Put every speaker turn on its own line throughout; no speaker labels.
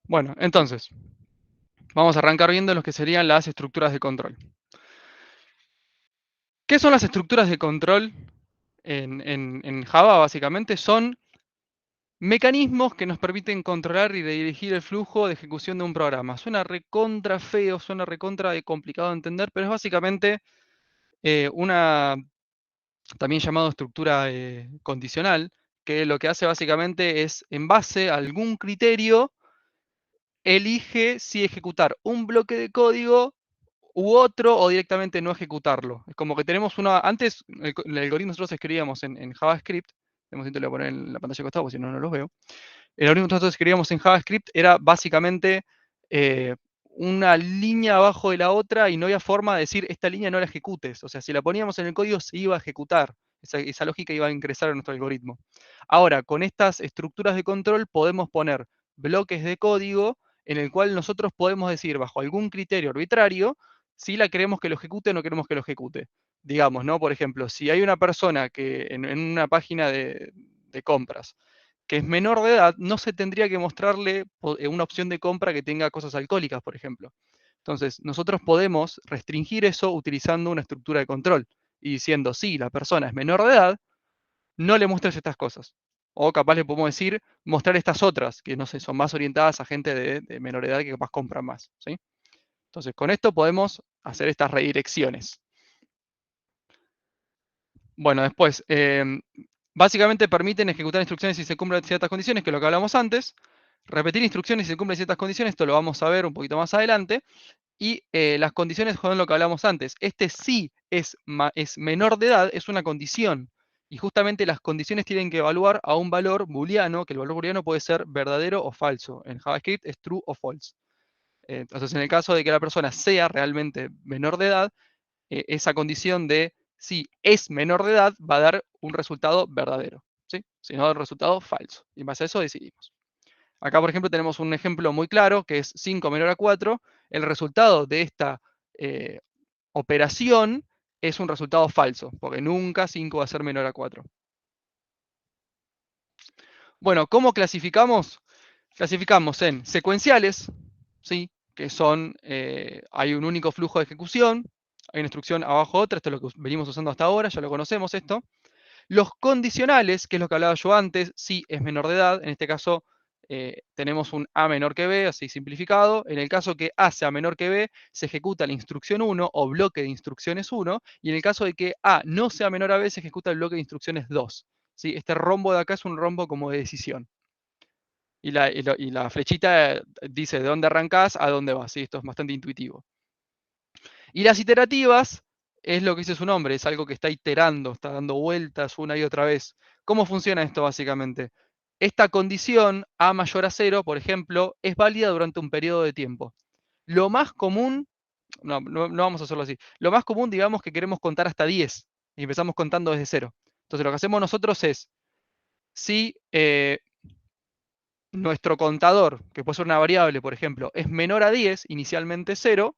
Bueno, entonces, vamos a arrancar viendo lo que serían las estructuras de control. ¿Qué son las estructuras de control en Java? Básicamente son mecanismos que nos permiten controlar y dirigir el flujo de ejecución de un programa. Suena recontra feo, suena recontra complicado de entender, pero es básicamente una también llamado estructura condicional, que lo que hace básicamente es, en base a algún criterio, elige si ejecutar un bloque de código u otro o directamente no ejecutarlo. Es como que tenemos una. Antes, el algoritmo nosotros escribíamos en JavaScript. Tenemos que poner en la pantalla de costado, porque si no, no los veo. El algoritmo que nosotros escribíamos en JavaScript era básicamente eh, una línea abajo de la otra y no había forma de decir esta línea no la ejecutes. O sea, si la poníamos en el código se iba a ejecutar. Esa lógica iba a ingresar en nuestro algoritmo. Ahora, con estas estructuras de control podemos poner bloques de código en el cual nosotros podemos decir, bajo algún criterio arbitrario, si la queremos que lo ejecute o no queremos que lo ejecute. Digamos, ¿no? Por ejemplo, si hay una persona que en una página de compras que es menor de edad, no se tendría que mostrarle una opción de compra que tenga cosas alcohólicas, por ejemplo. Entonces, nosotros podemos restringir eso utilizando una estructura de control y diciendo, si la persona es menor de edad, no le muestres estas cosas. O capaz le podemos decir, mostrar estas otras, que no sé, son más orientadas a gente de menor edad que capaz compran más. ¿Sí? Entonces, con esto podemos hacer estas redirecciones. Bueno, después, básicamente permiten ejecutar instrucciones si se cumplen ciertas condiciones, que es lo que hablamos antes. Repetir instrucciones si se cumplen ciertas condiciones, esto lo vamos a ver un poquito más adelante. Y las condiciones son lo que hablamos antes. Este sí es menor de edad, es una condición. Y justamente las condiciones tienen que evaluar a un valor booleano, que el valor booleano puede ser verdadero o falso. En JavaScript es true o false. Entonces, en el caso de que la persona sea realmente menor de edad, esa condición de si es menor de edad va a dar un resultado verdadero. ¿Sí? Si no, da un resultado falso. Y en base a eso decidimos. Acá, por ejemplo, tenemos un ejemplo muy claro, que es 5 menor a 4. El resultado de esta eh, operación es un resultado falso, porque nunca 5 va a ser menor a 4. Bueno, ¿cómo clasificamos? Clasificamos en secuenciales, ¿sí? Que son, hay un único flujo de ejecución, hay una instrucción abajo otra, esto es lo que venimos usando hasta ahora, ya lo conocemos esto. Los condicionales, que es lo que hablaba yo antes, si es menor de edad, en este caso tenemos un A menor que B, así simplificado. En el caso que A sea menor que B, se ejecuta la instrucción 1 o bloque de instrucciones 1, y en el caso de que A no sea menor a B, se ejecuta el bloque de instrucciones 2. ¿Sí? Este rombo de acá es un rombo como de decisión. Y la flechita dice de dónde arrancás a dónde vas. ¿Sí? Esto es bastante intuitivo. Y las iterativas es lo que dice su nombre, es algo que está iterando, está dando vueltas una y otra vez. ¿Cómo funciona esto básicamente? Esta condición A mayor a 0, por ejemplo, es válida durante un periodo de tiempo. Lo más común, no vamos a hacerlo así, lo más común, digamos, que queremos contar hasta 10 y empezamos contando desde 0. Entonces lo que hacemos nosotros es, si nuestro contador, que puede ser una variable, por ejemplo, es menor a 10, inicialmente 0,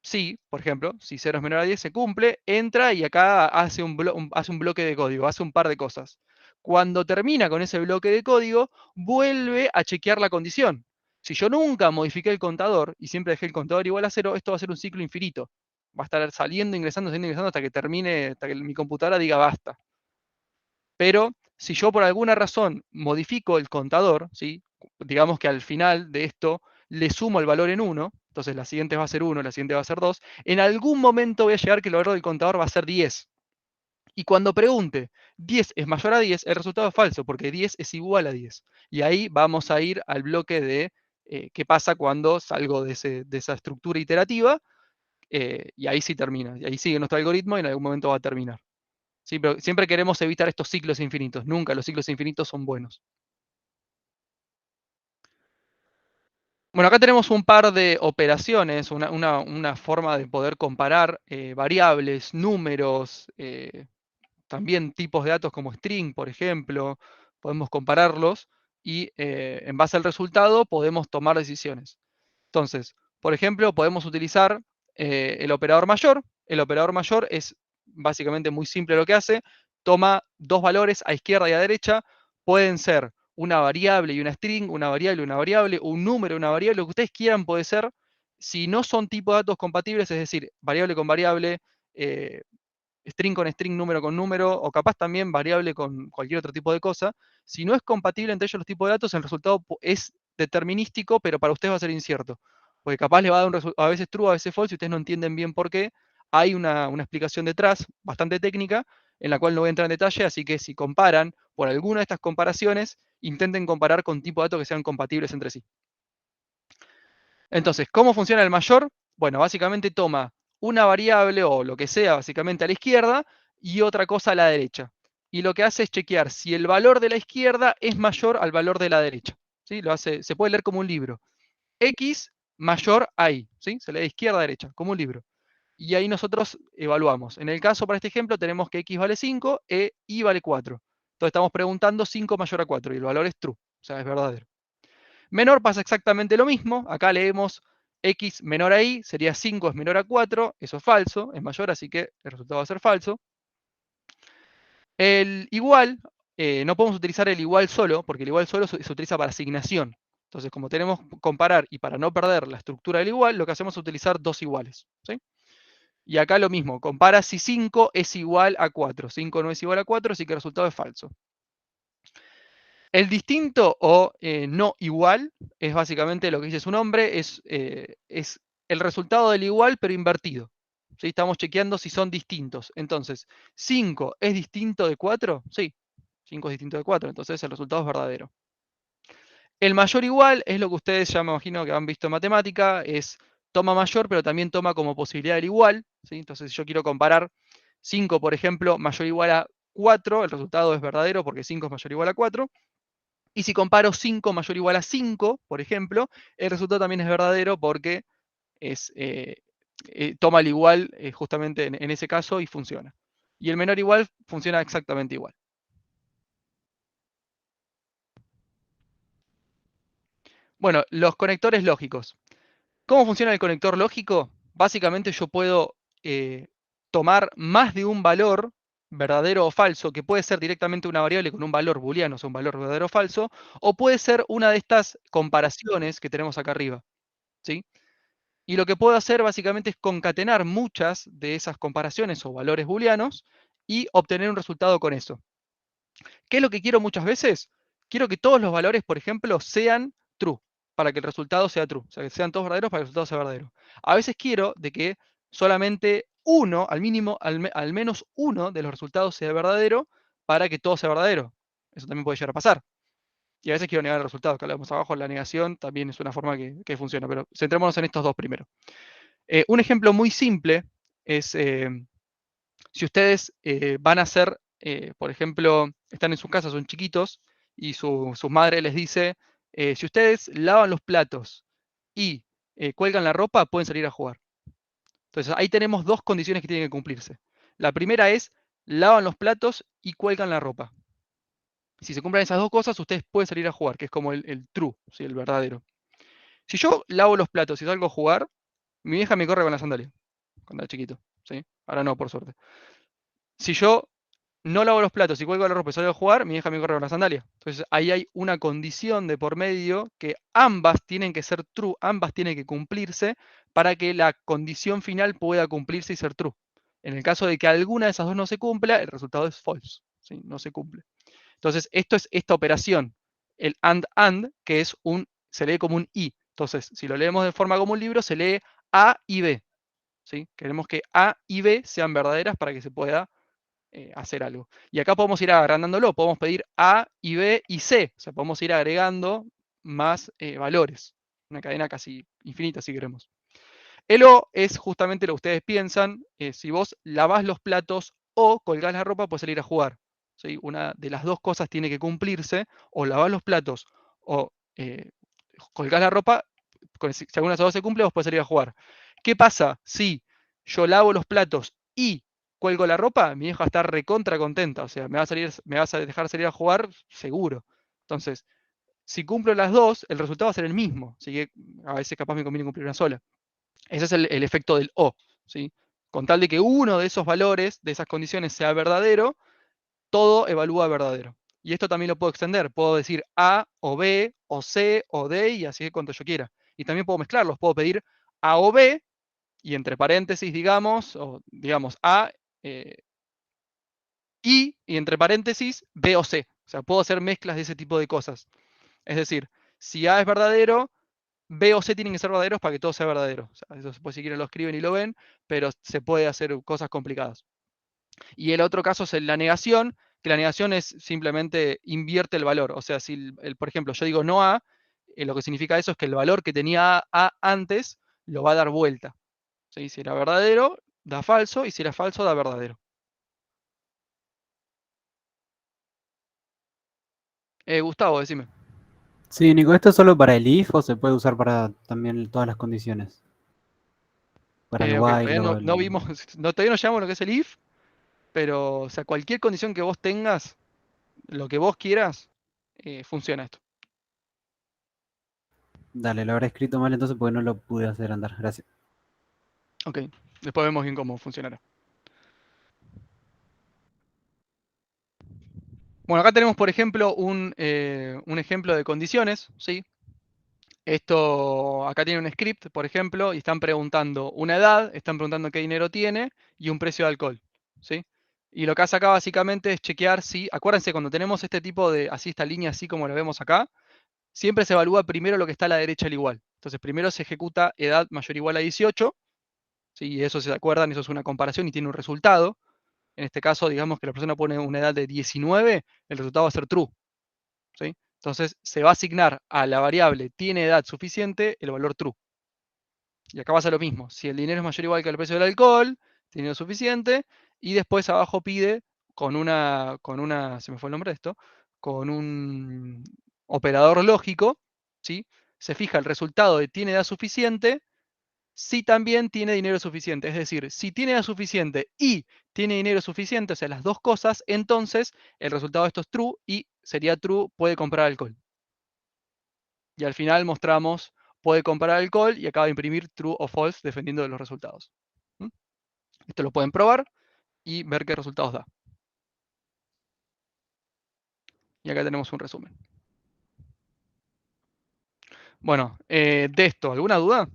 si, por ejemplo, si 0 es menor a 10, se cumple, entra y acá hace un bloque de código, hace un par de cosas. Cuando termina con ese bloque de código, vuelve a chequear la condición. Si yo nunca modifiqué el contador y siempre dejé el contador igual a 0, esto va a ser un ciclo infinito. Va a estar saliendo, ingresando hasta que termine, hasta que mi computadora diga basta. Pero si yo por alguna razón modifico el contador, ¿sí? Digamos que al final de esto le sumo el valor en 1, entonces la siguiente va a ser 1, la siguiente va a ser 2, en algún momento voy a llegar que el valor del contador va a ser 10. Y cuando pregunte 10 es mayor a 10, el resultado es falso, porque 10 es igual a 10. Y ahí vamos a ir al bloque de qué pasa cuando salgo de esa estructura iterativa, y ahí sí termina. Y ahí sigue nuestro algoritmo y en algún momento va a terminar. Sí, pero siempre queremos evitar estos ciclos infinitos. Nunca los ciclos infinitos son buenos. Bueno, acá tenemos un par de operaciones, una forma de poder comparar variables, números, también tipos de datos como string, por ejemplo. Podemos compararlos y en base al resultado podemos tomar decisiones. Entonces, por ejemplo, podemos utilizar el operador mayor. El operador mayor es básicamente muy simple lo que hace. Toma dos valores a izquierda y a derecha. Pueden ser una variable y una string, una variable, un número, una variable, lo que ustedes quieran puede ser. Si no son tipo de datos compatibles, es decir, variable con variable, string con string, número con número, o capaz también variable con cualquier otro tipo de cosa, si no es compatible entre ellos los tipos de datos, el resultado es determinístico, pero para ustedes va a ser incierto. Porque capaz le va a dar un resultado a veces true, a veces false, y ustedes no entienden bien por qué. Hay una explicación detrás, bastante técnica, en la cual no voy a entrar en detalle, así que si comparan, por alguna de estas comparaciones, intenten comparar con tipos de datos que sean compatibles entre sí. Entonces, ¿cómo funciona el mayor? Bueno, básicamente toma una variable o lo que sea, básicamente a la izquierda, y otra cosa a la derecha. Y lo que hace es chequear si el valor de la izquierda es mayor al valor de la derecha. ¿Sí? Se puede leer como un libro. X mayor a Y. ¿Sí? Se lee de izquierda a derecha, como un libro. Y ahí nosotros evaluamos. En el caso, para este ejemplo, tenemos que X vale 5 e Y vale 4. Entonces estamos preguntando 5 mayor a 4 y el valor es true, o sea, es verdadero. Menor pasa exactamente lo mismo. Acá leemos X menor a Y, sería 5 es menor a 4, eso es falso, es mayor, así que el resultado va a ser falso. El igual, no podemos utilizar el igual solo, porque el igual solo se utiliza para asignación. Entonces, como tenemos que comparar y para no perder la estructura del igual, lo que hacemos es utilizar dos iguales. ¿Sí? Y acá lo mismo, compara si 5 es igual a 4. 5 no es igual a 4, así que el resultado es falso. El distinto o no igual es básicamente lo que dice su nombre, es el resultado del igual pero invertido. ¿Sí? Estamos chequeando si son distintos. Entonces, 5 es distinto de 4, sí, 5 es distinto de 4, entonces el resultado es verdadero. El mayor igual es lo que ustedes ya me imagino que han visto en matemática, es toma mayor pero también toma como posibilidad el igual. ¿Sí? Entonces, si yo quiero comparar 5, por ejemplo, mayor o igual a 4, el resultado es verdadero porque 5 es mayor o igual a 4. Y si comparo 5 mayor o igual a 5, por ejemplo, el resultado también es verdadero porque toma el igual justamente en ese caso y funciona. Y el menor igual funciona exactamente igual. Bueno, los conectores lógicos. ¿Cómo funciona el conector lógico? Básicamente yo puedo tomar más de un valor, verdadero o falso, que puede ser directamente una variable con un valor booleano, o sea, un valor verdadero o falso, o puede ser una de estas comparaciones que tenemos acá arriba. ¿Sí? Y lo que puedo hacer básicamente es concatenar muchas de esas comparaciones o valores booleanos y obtener un resultado con eso. ¿Qué es lo que quiero muchas veces? Quiero que todos los valores, por ejemplo, sean true, para que el resultado sea true. O sea, que sean todos verdaderos para que el resultado sea verdadero. A veces quiero de que solamente uno, al mínimo, al menos uno de los resultados sea verdadero para que todo sea verdadero. Eso también puede llegar a pasar. Y a veces quiero negar el resultado, que hablamos abajo, la negación también es una forma que funciona, pero centrémonos en estos dos primero. Un ejemplo muy simple es si ustedes van a hacer, por ejemplo, están en su casa, son chiquitos, y su madre les dice, si ustedes lavan los platos y cuelgan la ropa, pueden salir a jugar. Entonces ahí tenemos dos condiciones que tienen que cumplirse. La primera es, lavan los platos y cuelgan la ropa. Si se cumplen esas dos cosas, ustedes pueden salir a jugar, que es como el true, ¿sí? El verdadero. Si yo lavo los platos y salgo a jugar, mi vieja me corre con la sandalia, cuando era chiquito. ¿Sí? Ahora no, por suerte. Si yo no lavo los platos y cuelgo la ropa y salgo a jugar, mi hija me corre con la sandalia. Entonces ahí hay una condición de por medio que ambas tienen que ser true, ambas tienen que cumplirse para que la condición final pueda cumplirse y ser true. En el caso de que alguna de esas dos no se cumpla, el resultado es false, ¿sí? No se cumple. Entonces esto es esta operación, el and, que se lee como un y. Entonces, si lo leemos de forma como un libro, se lee A y B. ¿Sí? Queremos que A y B sean verdaderas para que se pueda hacer algo. Y acá podemos ir agrandándolo, podemos pedir A y B y C, o sea, podemos ir agregando más valores. Una cadena casi infinita si queremos. El O es justamente lo que ustedes piensan, si vos lavás los platos o colgás la ropa, puedes salir a jugar. ¿Sí? Una de las dos cosas tiene que cumplirse, o lavás los platos o colgás la ropa, si alguna de esas dos se cumple, vos podés salir a jugar. ¿Qué pasa si yo lavo los platos y cuelgo la ropa? Mi hija está recontra contenta, o sea, me vas a dejar salir a jugar seguro. Entonces, si cumplo las dos, el resultado va a ser el mismo. Así que a veces capaz me conviene cumplir una sola. Ese es el efecto del O. ¿Sí? Con tal de que uno de esos valores, de esas condiciones, sea verdadero, todo evalúa verdadero. Y esto también lo puedo extender. Puedo decir A o B o C o D y así cuanto yo quiera. Y también puedo mezclarlos. Puedo pedir A o B y entre paréntesis, digamos, o digamos A, y entre paréntesis B o C. O sea, puedo hacer mezclas de ese tipo de cosas. Es decir, si A es verdadero, B o C tienen que ser verdaderos para que todo sea verdadero. O sea, eso después si quieren lo escriben y lo ven, pero se puede hacer cosas complicadas. Y el otro caso es la negación, que la negación es simplemente invierte el valor. O sea, si, por ejemplo, yo digo no A, lo que significa eso es que el valor que tenía A antes lo va a dar vuelta. ¿Sí? Si era verdadero, da falso, y si era falso, da verdadero. Gustavo, decime.
Sí, Nico, ¿esto es solo para el if o se puede usar para también todas las condiciones? Para el
Ok,
while
todavía
o
no
el...
vimos, todavía no llamamos lo que es el if, pero o sea, cualquier condición que vos tengas, lo que vos quieras, funciona esto.
Dale, lo habré escrito mal entonces porque no lo pude hacer andar. Gracias.
Ok, después vemos bien cómo funcionará. Bueno, acá tenemos, por ejemplo, un ejemplo de condiciones, ¿sí? Esto, acá tiene un script, por ejemplo, y están preguntando una edad, están preguntando qué dinero tiene y un precio de alcohol, ¿sí? Y lo que hace acá básicamente es chequear si, acuérdense, cuando tenemos este tipo de, así esta línea así como la vemos acá, siempre se evalúa primero lo que está a la derecha al igual. Entonces primero se ejecuta edad mayor o igual a 18, ¿sí? Y eso, si se acuerdan, eso es una comparación y tiene un resultado. En este caso, digamos que la persona pone una edad de 19, el resultado va a ser true, ¿sí? Entonces se va a asignar a la variable tiene edad suficiente el valor true. Y acá pasa lo mismo. Si el dinero es mayor o igual que el precio del alcohol, dinero suficiente, y después abajo pide se me fue el nombre de esto, con un operador lógico, ¿sí? Se fija el resultado de tiene edad suficiente, si también tiene dinero suficiente. Es decir, si tiene edad suficiente y tiene dinero suficiente, o sea, las dos cosas, entonces el resultado de esto es true y sería true, puede comprar alcohol. Y al final mostramos puede comprar alcohol y acaba de imprimir true o false dependiendo de los resultados. ¿Mm? Esto lo pueden probar y ver qué resultados da. Y acá tenemos un resumen. Bueno, de esto, ¿alguna duda?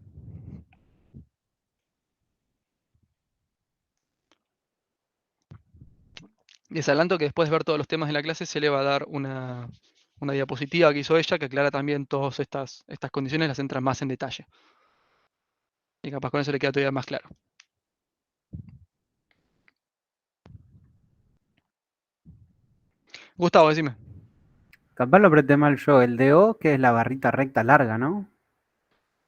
Les adelanto que después de ver todos los temas de la clase se le va a dar una diapositiva que hizo ella que aclara también todas estas condiciones, las entra más en detalle. Y capaz con eso le queda todavía más claro. Gustavo, decime.
Capaz lo apreté mal yo. El de O, que es la barrita recta larga, ¿no?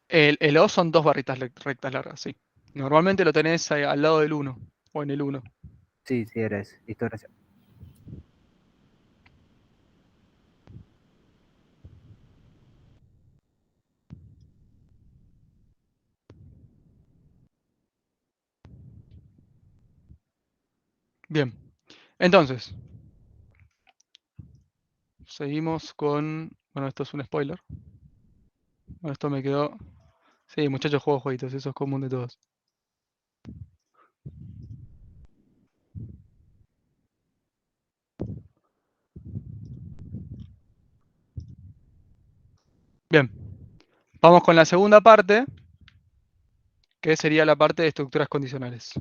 El O son dos barritas rectas largas, sí. Normalmente lo tenés al lado del 1 o en el 1.
Sí, sí, eres. Listo, gracias.
Bien. Entonces, seguimos con... Bueno, esto es un spoiler. Bueno, esto me quedó... Sí, muchachos, juego jueguitos, eso es común de todos. Bien, vamos con la segunda parte, que sería la parte de estructuras condicionales.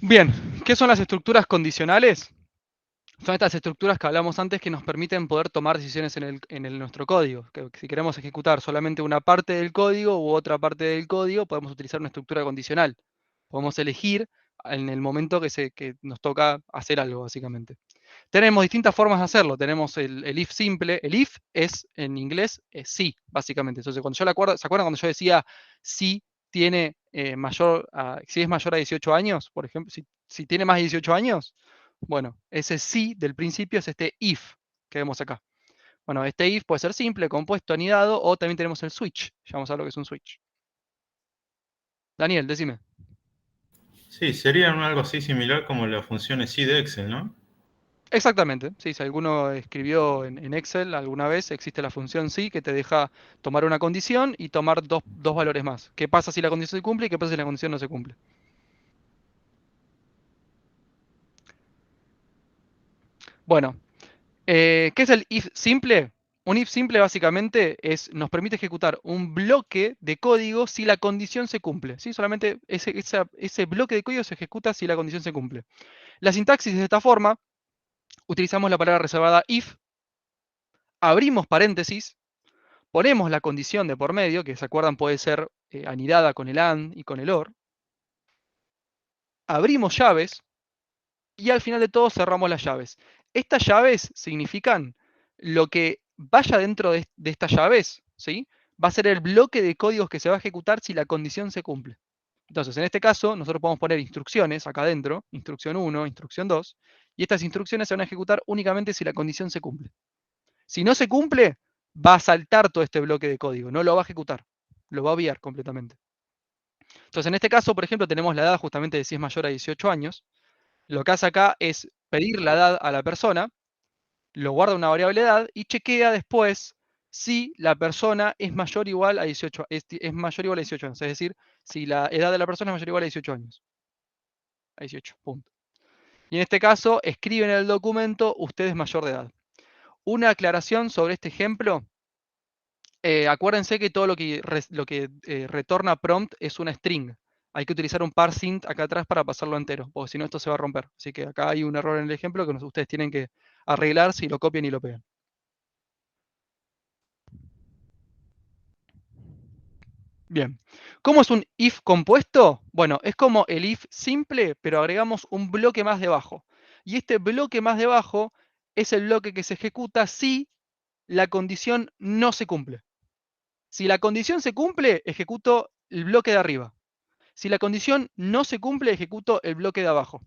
Bien, ¿qué son las estructuras condicionales? Son estas estructuras que hablamos antes que nos permiten poder tomar decisiones en nuestro código. Que si queremos ejecutar solamente una parte del código u otra parte del código, podemos utilizar una estructura condicional. Podemos elegir en el momento que nos toca hacer algo, básicamente. Tenemos distintas formas de hacerlo. Tenemos el if simple. El if es, en inglés, es sí, básicamente. Entonces, cuando yo ¿se acuerdan cuando yo decía si tiene si es mayor a 18 años, por ejemplo, si tiene más de 18 años? Bueno, ese sí del principio es este if que vemos acá. Bueno, este if puede ser simple, compuesto, anidado, o también tenemos el switch. Ya vamos a ver lo que es un switch. Daniel, decime.
Sí, sería algo así similar como las funciones sí de Excel, ¿no?
Exactamente, sí, si alguno escribió en Excel alguna vez, existe la función sí que te deja tomar una condición y tomar dos valores más. ¿Qué pasa si la condición se cumple y qué pasa si la condición no se cumple? Bueno, ¿qué es el if simple? Un if simple básicamente nos permite ejecutar un bloque de código si la condición se cumple. ¿Sí? Solamente ese bloque de código se ejecuta si la condición se cumple. La sintaxis es de esta forma. Utilizamos la palabra reservada if, abrimos paréntesis, ponemos la condición de por medio, que se acuerdan puede ser anidada con el AND y con el OR, abrimos llaves y al final de todo cerramos las llaves. Estas llaves significan lo que vaya dentro de estas llaves, ¿sí? Va a ser el bloque de códigos que se va a ejecutar si la condición se cumple. Entonces, en este caso, nosotros podemos poner instrucciones acá adentro, instrucción 1, instrucción 2, y estas instrucciones se van a ejecutar únicamente si la condición se cumple. Si no se cumple, va a saltar todo este bloque de código, no lo va a ejecutar, lo va a obviar completamente. Entonces, en este caso, por ejemplo, tenemos la edad justamente de si es mayor a 18 años. Lo que hace acá es pedir la edad a la persona, lo guarda una variable edad y chequea después si la persona es mayor o igual a 18, es mayor o igual a 18 años. Es decir, si la edad de la persona es mayor o igual a 18 años. A 18, punto. Y en este caso, escribe en el documento, usted es mayor de edad. Una aclaración sobre este ejemplo. Acuérdense que todo lo que retorna prompt es una string. Hay que utilizar un parseInt acá atrás para pasarlo entero, porque si no esto se va a romper. Así que acá hay un error en el ejemplo que ustedes tienen que arreglar si lo copian y lo pegan. Bien. ¿Cómo es un if compuesto? Bueno, es como el if simple, pero agregamos un bloque más debajo. Y este bloque más debajo es el bloque que se ejecuta si la condición no se cumple. Si la condición se cumple, ejecuto el bloque de arriba. Si la condición no se cumple, ejecuto el bloque de abajo.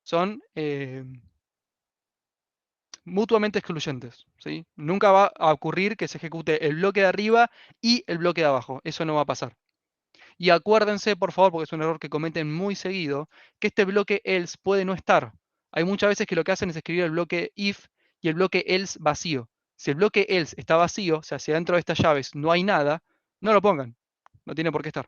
Son mutuamente excluyentes, ¿sí? Nunca va a ocurrir que se ejecute el bloque de arriba y el bloque de abajo. Eso no va a pasar. Y acuérdense, por favor, porque es un error que cometen muy seguido, que este bloque else puede no estar. Hay muchas veces que lo que hacen es escribir el bloque if y el bloque else vacío. Si el bloque else está vacío, o sea, si dentro de estas llaves no hay nada, no lo pongan. No tiene por qué estar.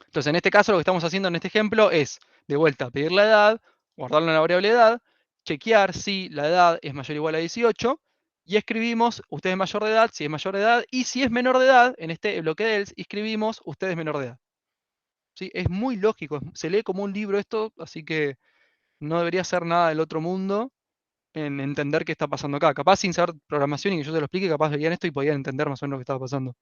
Entonces, en este caso, lo que estamos haciendo en este ejemplo es, de vuelta, pedir la edad, guardarla en la variable edad, chequear si la edad es mayor o igual a 18, y escribimos, usted es mayor de edad, si es mayor de edad, y si es menor de edad, en este bloque de else, escribimos, usted es menor de edad. ¿Sí? Es muy lógico, se lee como un libro esto, así que no debería ser nada del otro mundo en entender qué está pasando acá. Capaz sin saber programación y que yo te lo explique, capaz veían esto y podían entender más o menos lo que estaba pasando.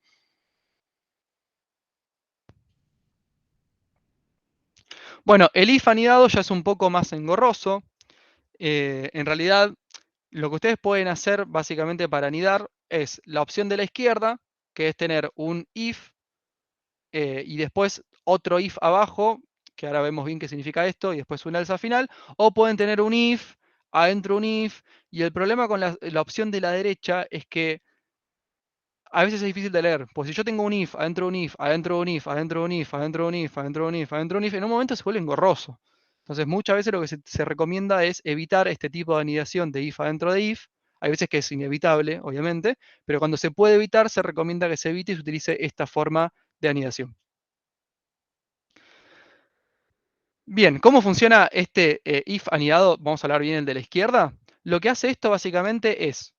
Bueno, el if anidado ya es un poco más engorroso. En realidad, lo que ustedes pueden hacer básicamente para anidar es la opción de la izquierda, que es tener un if y después otro if abajo, que ahora vemos bien qué significa esto, y después un else al final, o pueden tener un if, adentro un if, y el problema con la opción de la derecha es que a veces es difícil de leer, pues si yo tengo un if, adentro un if, adentro un if, adentro un if, adentro un if, adentro un if, adentro un if, en un momento se vuelve engorroso. Entonces muchas veces lo que se recomienda es evitar este tipo de anidación de if adentro de if. Hay veces que es inevitable, obviamente, pero cuando se puede evitar, se recomienda que se evite y se utilice esta forma de anidación. Bien, ¿cómo funciona este if anidado? Vamos a hablar bien el de la izquierda. Lo que hace esto básicamente es,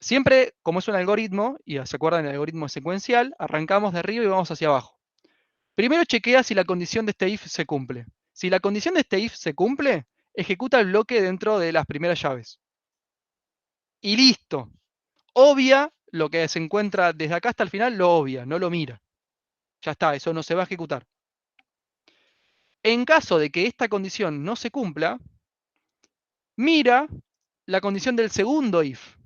siempre como es un algoritmo, y se acuerdan el algoritmo secuencial, arrancamos de arriba y vamos hacia abajo. Primero chequea si la condición de este if se cumple. Si la condición de este if se cumple, ejecuta el bloque dentro de las primeras llaves. Y listo. Obvia lo que se encuentra desde acá hasta el final, lo obvia, no lo mira. Ya está, eso no se va a ejecutar. En caso de que esta condición no se cumpla, mira la condición del segundo if.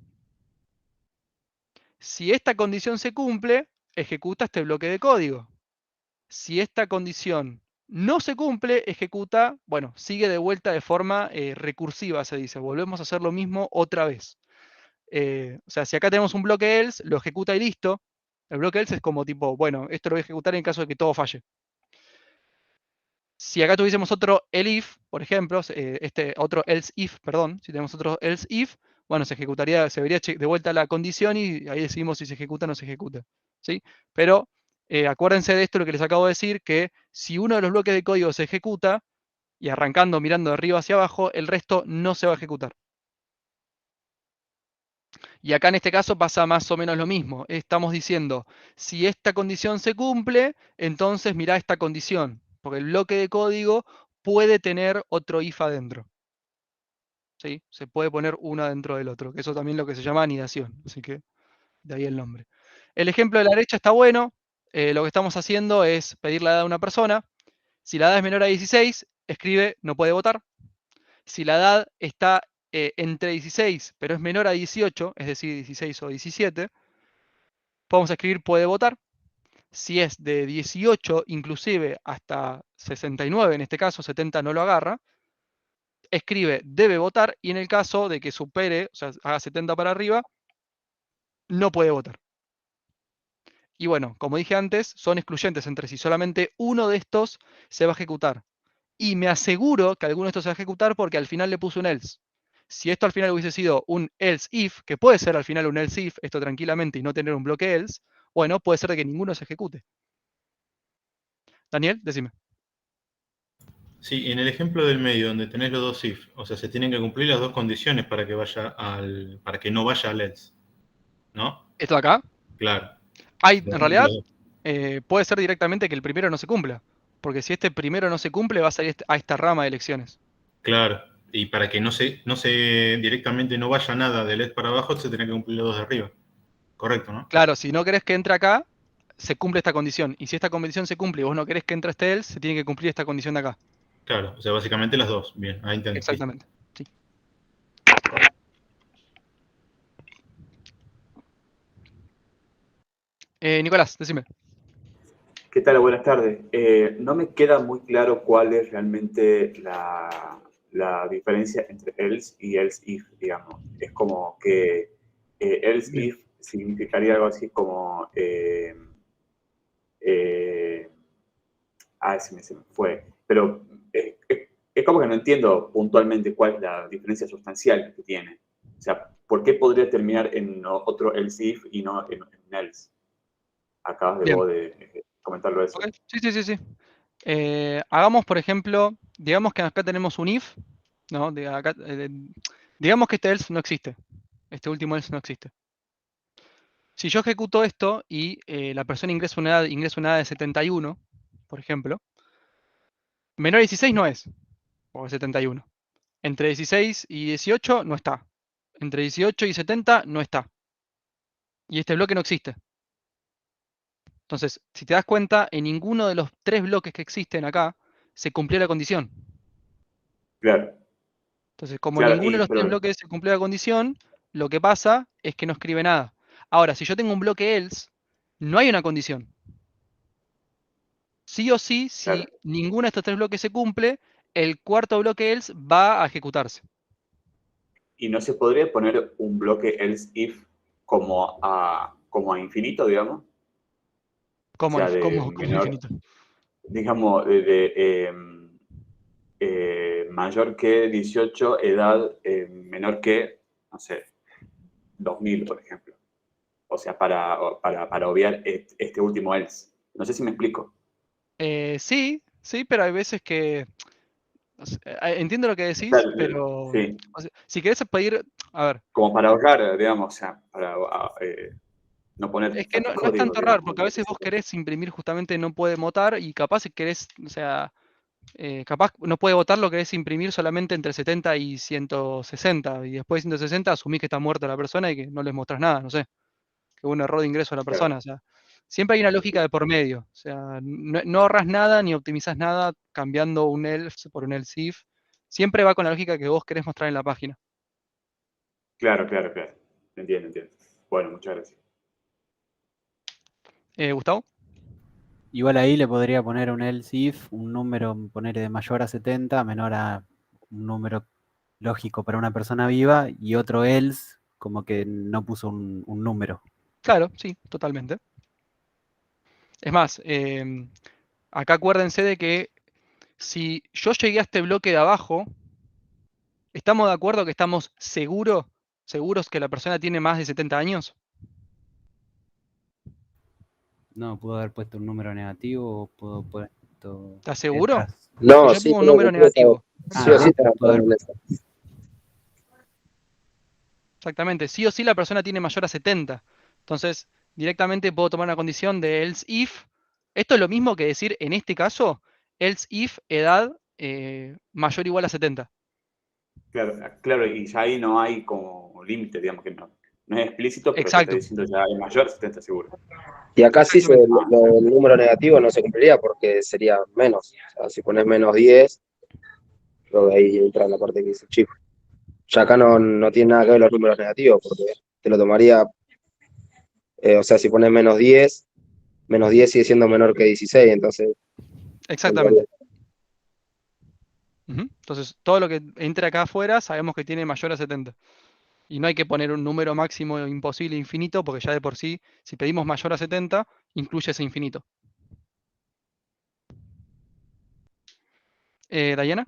Si esta condición se cumple, ejecuta este bloque de código. Si esta condición no se cumple, ejecuta, bueno, sigue de vuelta de forma recursiva, se dice. Volvemos a hacer lo mismo otra vez. O sea, si acá tenemos un bloque else, lo ejecuta y listo. El bloque else es como tipo, bueno, esto lo voy a ejecutar en caso de que todo falle. Si acá tuviésemos otro elif, por ejemplo, otro else if, perdón, si tenemos otro else if, bueno, se vería de vuelta la condición y ahí decidimos si se ejecuta o no se ejecuta. ¿Sí? Pero acuérdense de esto, lo que les acabo de decir, que si uno de los bloques de código se ejecuta, y arrancando mirando de arriba hacia abajo, el resto no se va a ejecutar. Y acá en este caso pasa más o menos lo mismo. Estamos diciendo, si esta condición se cumple, entonces mirá esta condición, porque el bloque de código puede tener otro if adentro. ¿Sí? Se puede poner uno adentro del otro, que eso también es lo que se llama anidación. Así que de ahí el nombre. El ejemplo de la derecha está bueno. Lo que estamos haciendo es pedir la edad de una persona. Si la edad es menor a 16, escribe no puede votar. Si la edad está entre 16, pero es menor a 18, es decir, 16 o 17, podemos escribir puede votar. Si es de 18, inclusive hasta 69, en este caso 70 no lo agarra, escribe debe votar, y en el caso de que supere, o sea, haga 70 para arriba, no puede votar. Y bueno, como dije antes, son excluyentes entre sí. Solamente uno de estos se va a ejecutar. Y me aseguro que alguno de estos se va a ejecutar porque al final le puse un else. Si esto al final hubiese sido un else if, que puede ser al final un else if, esto tranquilamente, y no tener un bloque else, bueno, puede ser de que ninguno se ejecute. Daniel, decime.
Sí, en el ejemplo del medio, donde tenés los dos if, o sea, se tienen que cumplir las dos condiciones para que para que no vaya al else, ¿no?
Esto de acá,
Claro.
en realidad, puede ser directamente que el primero no se cumpla. Porque si este primero no se cumple, va a salir a esta rama de elecciones.
Claro. Y para que no se directamente no vaya nada del else para abajo, se tienen que cumplir los dos de arriba. Correcto, ¿no?
Claro, si no querés que entre acá, se cumple esta condición. Y si esta condición se cumple y vos no querés que entre este else, se tiene que cumplir esta condición de acá.
Claro, o sea, básicamente las dos. Bien, ahí entendí.
Exactamente. Sí. Nicolás, decime.
¿Qué tal? Buenas tardes. No me queda muy claro cuál es realmente la diferencia entre else y else if, digamos. Es como que else
Bien.
if significaría algo así como... se me fue. Pero es como que no entiendo puntualmente cuál es la diferencia sustancial que tiene. O sea, ¿por qué podría terminar en otro else if y no en else? Acabas de
Bien.
vos de comentarlo eso.
Okay. Sí. Hagamos, por ejemplo, digamos que acá tenemos un if, ¿no? Digamos que este else no existe. Este último else no existe. Si yo ejecuto esto y la persona ingresa una edad de 71, por ejemplo, menor a 16 no es, o 71. Entre 16 y 18 no está. Entre 18 y 70 no está. Y este bloque no existe. Entonces, si te das cuenta, en ninguno de los tres bloques que existen acá se cumplió la condición.
Claro,
Entonces, como en
claro,
ninguno de los tres
pero
bloques se cumplió la condición, lo que pasa es que no escribe nada. Ahora, si yo tengo un bloque else, no hay una condición. Sí o sí, si
claro.
ninguno de estos tres bloques se cumple, el cuarto bloque else va a ejecutarse.
¿Y no se podría poner un bloque else if como a infinito, digamos? O
¿Cómo,
sea, de
cómo
menor,
infinito?
digamos, mayor que 18, edad menor que, no sé, 2000, por ejemplo. O sea, para obviar este último else. No sé si me explico.
Sí, pero hay veces que... o sea, entiendo lo que
O sea,
decís, pero
sí,
o sea, si querés pedir... A ver,
como para ahorrar, digamos, o sea, para no poner
es que
tanto
no es
código,
tanto raro,
digamos.
porque a veces vos querés imprimir justamente no puede votar y capaz si querés, o sea, capaz no puede votar, lo querés imprimir solamente entre 70 y 160, y después de 160 asumís que está muerta la persona y que no les mostrás nada, no sé, que hubo un error de ingreso a la
Claro,
persona, o sea, siempre hay una lógica de por medio, o sea, no ahorras nada ni optimizás nada cambiando un else por un else if, siempre va con la lógica que vos querés mostrar en la página.
claro. Entiendo. Bueno, muchas gracias.
Gustavo,
Igual ahí le podría poner un else if, un número, poner de mayor a 70, menor a un número lógico para una persona viva, y otro else, como que no puso un número.
claro, sí, totalmente. Es más, acá acuérdense de que si yo llegué a este bloque de abajo, ¿estamos de acuerdo que estamos seguros que la persona tiene más de 70 años?
No, pudo haber puesto un número negativo o pudo haber puesto esto.
¿Estás seguro?
letras.
No,
Porque yo
sí,
pongo un
tengo
número
que saber.
negativo.
Sí o sí te
punto de-
poner eso.
Exactamente. Sí o sí la persona tiene mayor a 70. Entonces, directamente puedo tomar una condición de else if. Esto es lo mismo que decir, en este caso, else if edad mayor o igual a 70.
Claro, claro, y ya ahí no hay como límite, digamos que no es explícito, pero te está
Exacto.
diciendo ya es mayor, 70 seguro.
Y acá sí
Exactamente.
el número negativo no se cumpliría porque sería menos. O sea, si pones menos 10, luego ahí entra la parte que dice chico. Ya acá no tiene nada que ver los números negativos porque te lo tomaría, o sea, si pones menos 10 sigue siendo menor que 16, entonces
Exactamente. Ujú. Entonces, todo lo que entre acá afuera sabemos que tiene mayor a 70. Y no hay que poner un número máximo imposible infinito, porque ya de por sí, si pedimos mayor a 70, incluye ese infinito. ¿Diana?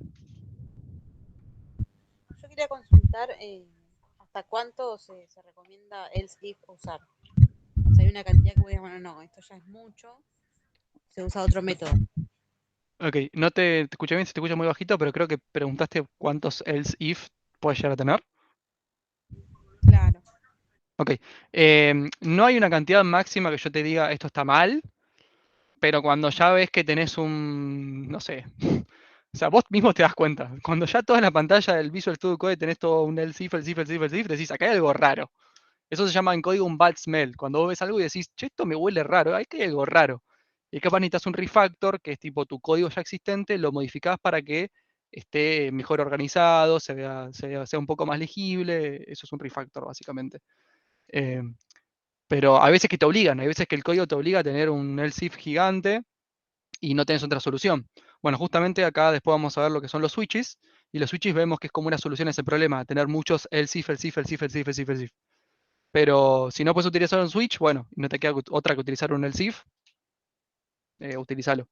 Yo quería consultar hasta cuánto se recomienda else if usar. O sea, hay una cantidad que voy a bueno, no, esto ya es mucho, se usa otro método.
Ok, no te escuché bien, se te escucha muy bajito, pero creo que preguntaste cuántos else if puedes llegar a tener.
Claro.
Ok, no hay una cantidad máxima que yo te diga esto está mal, pero cuando ya ves que tenés un, no sé, o sea, vos mismo te das cuenta. Cuando ya toda la pantalla del Visual Studio Code tenés todo un else if, else if, else if, else if, decís, acá hay algo raro. Eso se llama en código un bad smell. Cuando vos ves algo y decís, che, esto me huele raro, hay que hay algo raro. Y capaz necesitas un refactor, que es tipo tu código ya existente, lo modificás para que esté mejor organizado, sea un poco más legible. Eso es un refactor, básicamente. Eh, pero a veces que te obligan, hay veces que el código te obliga a tener un else if gigante y no tenés otra solución. Bueno, justamente acá después vamos a ver lo que son los switches. Y los switches vemos que es como una solución a ese problema, tener muchos else if, else if, else if, else if, else if, else if. Pero si no puedes utilizar un switch, bueno, no te queda otra que utilizar un else if, utilízalo.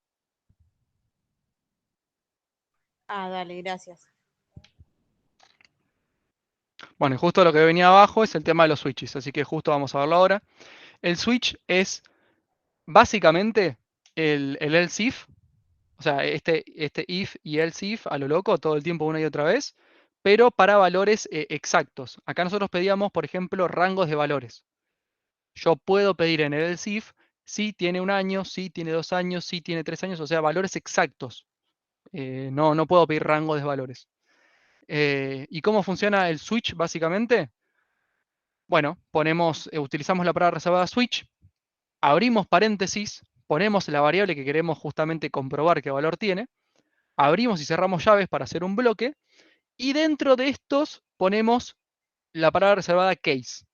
Ah, dale, gracias.
Bueno, y justo lo que venía abajo es el tema de los switches, así que justo vamos a verlo ahora. El switch es básicamente el else if, o sea, este if y else if a lo loco todo el tiempo una y otra vez, pero para valores exactos. Acá nosotros pedíamos, por ejemplo, rangos de valores. Yo puedo pedir en el else if si tiene 1 año, si tiene 2 años, si tiene 3 años, o sea, valores exactos. No puedo pedir rango de valores. ¿Y cómo funciona el switch básicamente? Bueno, utilizamos la palabra reservada switch, abrimos paréntesis, ponemos la variable que queremos justamente comprobar qué valor tiene, abrimos y cerramos llaves para hacer un bloque, y dentro de estos ponemos la palabra reservada case.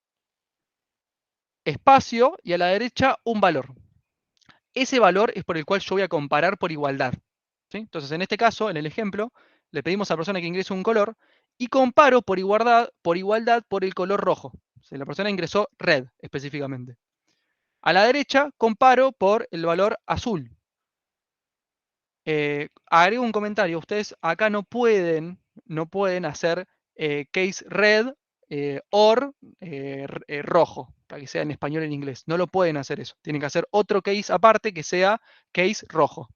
Espacio y a la derecha un valor. Ese valor es por el cual yo voy a comparar por igualdad. ¿Sí? Entonces, en este caso, en el ejemplo, le pedimos a la persona que ingrese un color y comparo por igualdad por el color rojo. Si la persona ingresó red específicamente. A la derecha, comparo por el valor azul. Agrego un comentario. Ustedes acá no pueden hacer case red or rojo, para que sea en español y en inglés. No lo pueden hacer eso. Tienen que hacer otro case aparte que sea case rojo.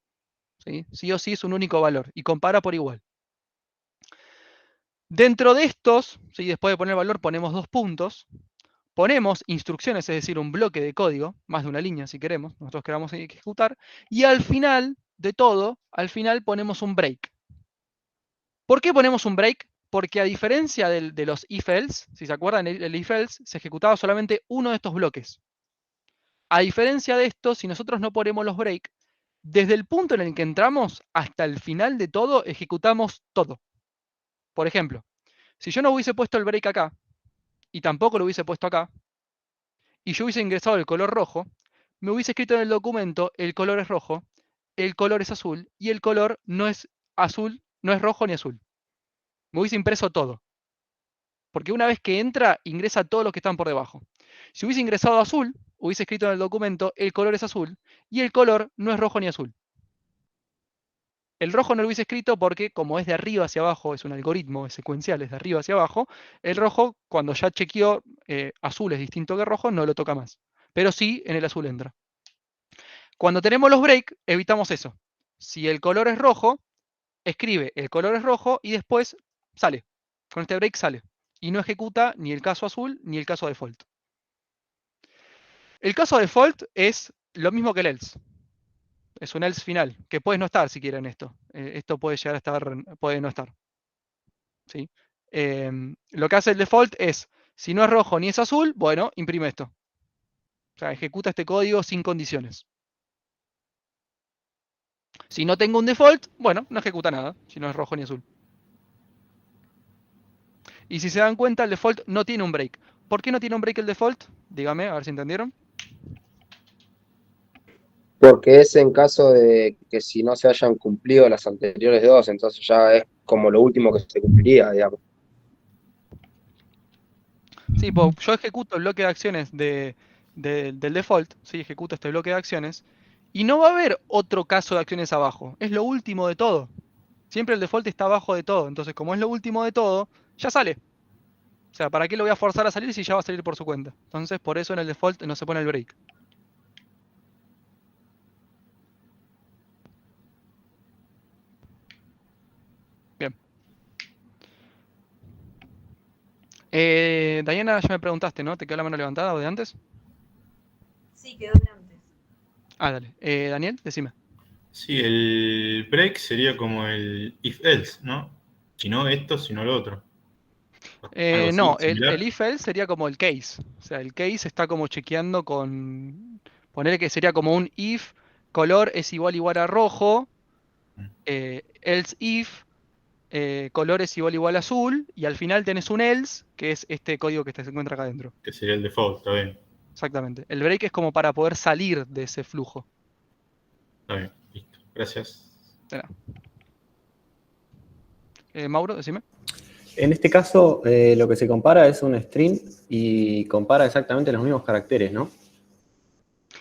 ¿Sí? Sí o sí es un único valor y compara por igual. Dentro de estos, ¿sí? Después de poner el valor ponemos 2 puntos, ponemos instrucciones, es decir, un bloque de código, más de una línea si queremos, nosotros queramos ejecutar, y al final de todo, al final ponemos un break. ¿Por qué ponemos un break? Porque a diferencia de los if-else, si se acuerdan, el if-else se ejecutaba solamente uno de estos bloques. A diferencia de esto, si nosotros no ponemos los break, desde el punto en el que entramos hasta el final de todo, ejecutamos todo. Por ejemplo, si yo no hubiese puesto el break acá, y tampoco lo hubiese puesto acá, y yo hubiese ingresado el color rojo, me hubiese escrito en el documento, el color es rojo, el color es azul, y el color no es azul, no es rojo ni azul. Me hubiese impreso todo. Porque una vez que entra, ingresa todos los que están por debajo. Si hubiese ingresado azul, hubiese escrito en el documento, el color es azul, y el color no es rojo ni azul. El rojo no lo hubiese escrito porque, como es de arriba hacia abajo, es un algoritmo secuencial, es de arriba hacia abajo, el rojo, cuando ya chequeó azul es distinto que rojo, no lo toca más. Pero sí, en el azul entra. Cuando tenemos los break, evitamos eso. si el color es rojo, escribe el color es rojo y después sale. Con este break sale. Y no ejecuta ni el caso azul ni el caso default. El caso default es lo mismo que el else. Es un else final, que puede no estar si quieren esto. Esto puede llegar a estar, puede no estar. ¿Sí? Lo que hace el default es, si no es rojo ni es azul, bueno, imprime esto. O sea, ejecuta este código sin condiciones. Si no tengo un default, bueno, no ejecuta nada, si no es rojo ni azul. Y si se dan cuenta, el default no tiene un break. ¿Por qué no tiene un break el default? Dígame, a ver si entendieron.
Porque es en caso de que si no se hayan cumplido las anteriores dos, entonces ya es como lo último que se cumpliría, digamos.
Sí, pues yo ejecuto el bloque de acciones del default, ¿sí? Ejecuto este bloque de acciones, y no va a haber otro caso de acciones abajo. Es lo último de todo. Siempre el default está abajo de todo. Entonces, como es lo último de todo, ya sale. O sea, ¿para qué lo voy a forzar a salir si ya va a salir por su cuenta? Entonces, por eso en el default no se pone el break. Bien. Diana, ya me preguntaste, ¿no? ¿Te quedó la mano levantada o de antes?
Sí, quedó de antes.
Ah, dale. Daniel, decime.
Sí, el break sería como el if-else, ¿no? Si no esto, si no lo otro. Algo así,
No, el
similar.
if else sería como el case. O sea, el case está como chequeando con. Poner que sería como un if color es igual a rojo, else if color es igual a azul, y al final tenés un else, que es este código que se encuentra acá adentro.
Que sería el default, está bien.
Exactamente. El break es como para poder salir de ese flujo.
Está bien, listo. Gracias.
De nada. Mauro, decime.
En este caso, lo que se compara es un string y compara exactamente los mismos caracteres, ¿no?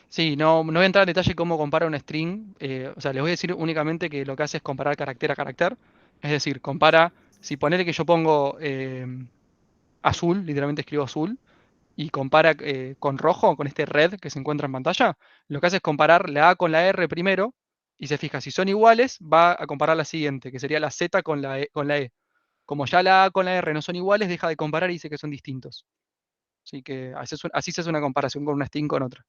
Sí, no voy a entrar en detalle cómo compara un string. O sea, les voy a decir únicamente que lo que hace es comparar carácter a carácter. Es decir, compara, si ponele que yo pongo azul, literalmente escribo azul, y compara con rojo, con este red que se encuentra en pantalla, lo que hace es comparar la A con la R primero, y se fija, si son iguales, va a comparar la siguiente, que sería la Z con la E. Como ya la A con la R no son iguales, deja de comparar y dice que son distintos. Así que así se hace una comparación con una string con otra.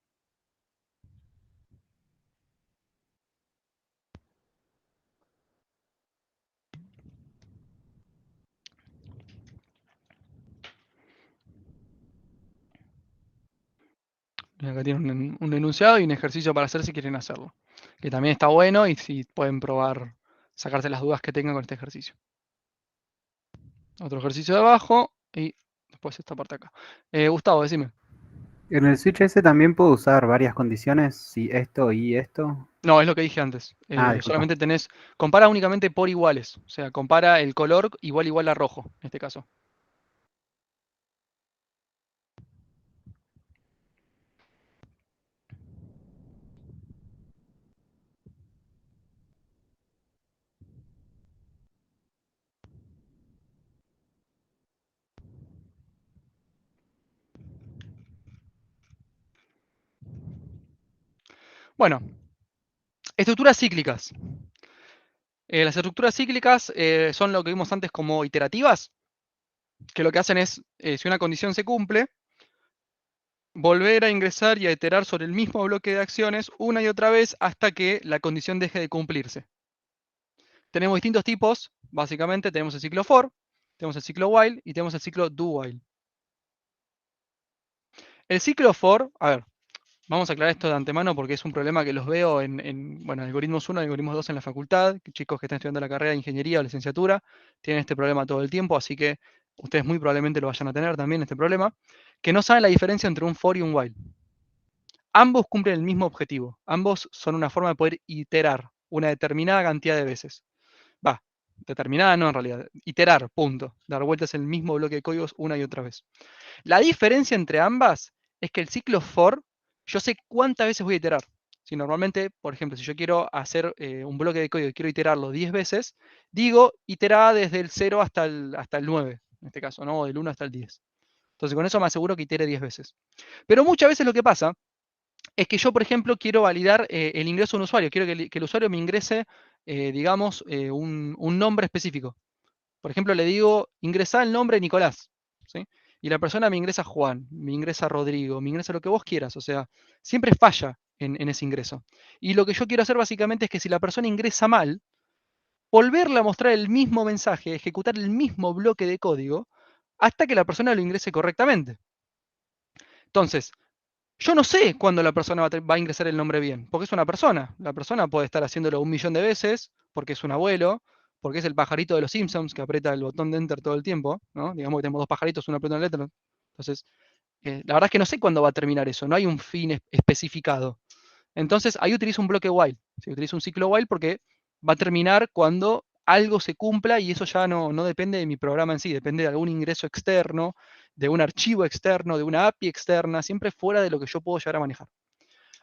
Acá tienen un enunciado y un ejercicio para hacer si quieren hacerlo. Que también está bueno y si pueden probar sacarse las dudas que tengan con este ejercicio. Otro ejercicio de abajo y después esta parte acá. Gustavo, decime.
En el switch ese también puedo usar varias condiciones, si esto y esto.
No, es lo que dije antes.
Disculpa.
Solamente compara únicamente por iguales. O sea, compara el color igual a rojo, en este caso. Bueno, estructuras cíclicas. Las estructuras cíclicas son lo que vimos antes como iterativas, que lo que hacen es, si una condición se cumple, volver a ingresar y a iterar sobre el mismo bloque de acciones una y otra vez hasta que la condición deje de cumplirse. Tenemos distintos tipos, básicamente tenemos el ciclo for, tenemos el ciclo while y tenemos el ciclo do while. El ciclo for, a ver, vamos a aclarar esto de antemano porque es un problema que los veo bueno, algoritmos 1 y algoritmos 2 en la facultad, chicos que están estudiando la carrera de ingeniería o licenciatura, tienen este problema todo el tiempo, así que ustedes muy probablemente lo vayan a tener también, este problema, que no saben la diferencia entre un for y un while. Ambos cumplen el mismo objetivo, ambos son una forma de poder iterar una determinada cantidad de veces. Va, determinada no en realidad, iterar, punto, dar vueltas en el mismo bloque de códigos una y otra vez. La diferencia entre ambas es que el ciclo for, yo sé cuántas veces voy a iterar. Si normalmente, por ejemplo, si yo quiero hacer un bloque de código y quiero iterarlo 10 veces, digo iterará desde el 0 hasta el 9, en este caso, ¿no? Del 1 hasta el 10. Entonces con eso me aseguro que itere 10 veces. Pero muchas veces lo que pasa es que yo, por ejemplo, quiero validar el ingreso de un usuario. Quiero que el usuario me ingrese, digamos, un nombre específico. Por ejemplo, le digo, ingresá el nombre Nicolás, ¿sí? Y la persona me ingresa Juan, me ingresa Rodrigo, me ingresa lo que vos quieras. O sea, siempre falla en ese ingreso. Y lo que yo quiero hacer básicamente es que si la persona ingresa mal, volverle a mostrar el mismo mensaje, ejecutar el mismo bloque de código, hasta que la persona lo ingrese correctamente. Entonces, yo no sé cuándo la persona va a ingresar el nombre bien, porque es una persona. La persona puede estar haciéndolo 1.000.000 de veces, porque es un abuelo, porque es el pajarito de los Simpsons que aprieta el botón de Enter todo el tiempo, ¿no? Digamos que tenemos dos pajaritos, uno aprieta la letra. Entonces, la verdad es que no sé cuándo va a terminar eso, no hay un fin especificado. Entonces, ahí utilizo un bloque while, ¿sí? Utilizo un ciclo while porque va a terminar cuando algo se cumpla y eso ya no depende de mi programa en sí, depende de algún ingreso externo, de un archivo externo, de una API externa, siempre fuera de lo que yo puedo llegar a manejar.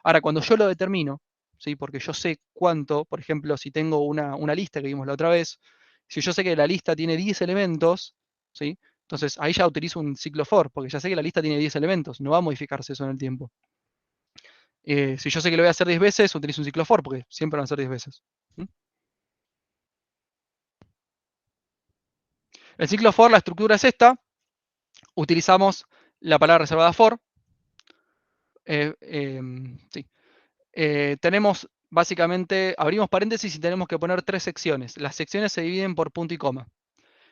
Ahora, cuando yo lo determino, ¿sí? Porque yo sé cuánto, por ejemplo, si tengo una lista que vimos la otra vez, si yo sé que la lista tiene 10 elementos, ¿sí? Entonces ahí ya utilizo un ciclo for, porque ya sé que la lista tiene 10 elementos, no va a modificarse eso en el tiempo. Si yo sé que lo voy a hacer 10 veces, utilizo un ciclo for, porque siempre van a ser 10 veces. ¿Mm? El ciclo for, la estructura es esta. Utilizamos la palabra reservada for. Sí. Tenemos básicamente, abrimos paréntesis y tenemos que poner 3 secciones. Las secciones se dividen por punto y coma.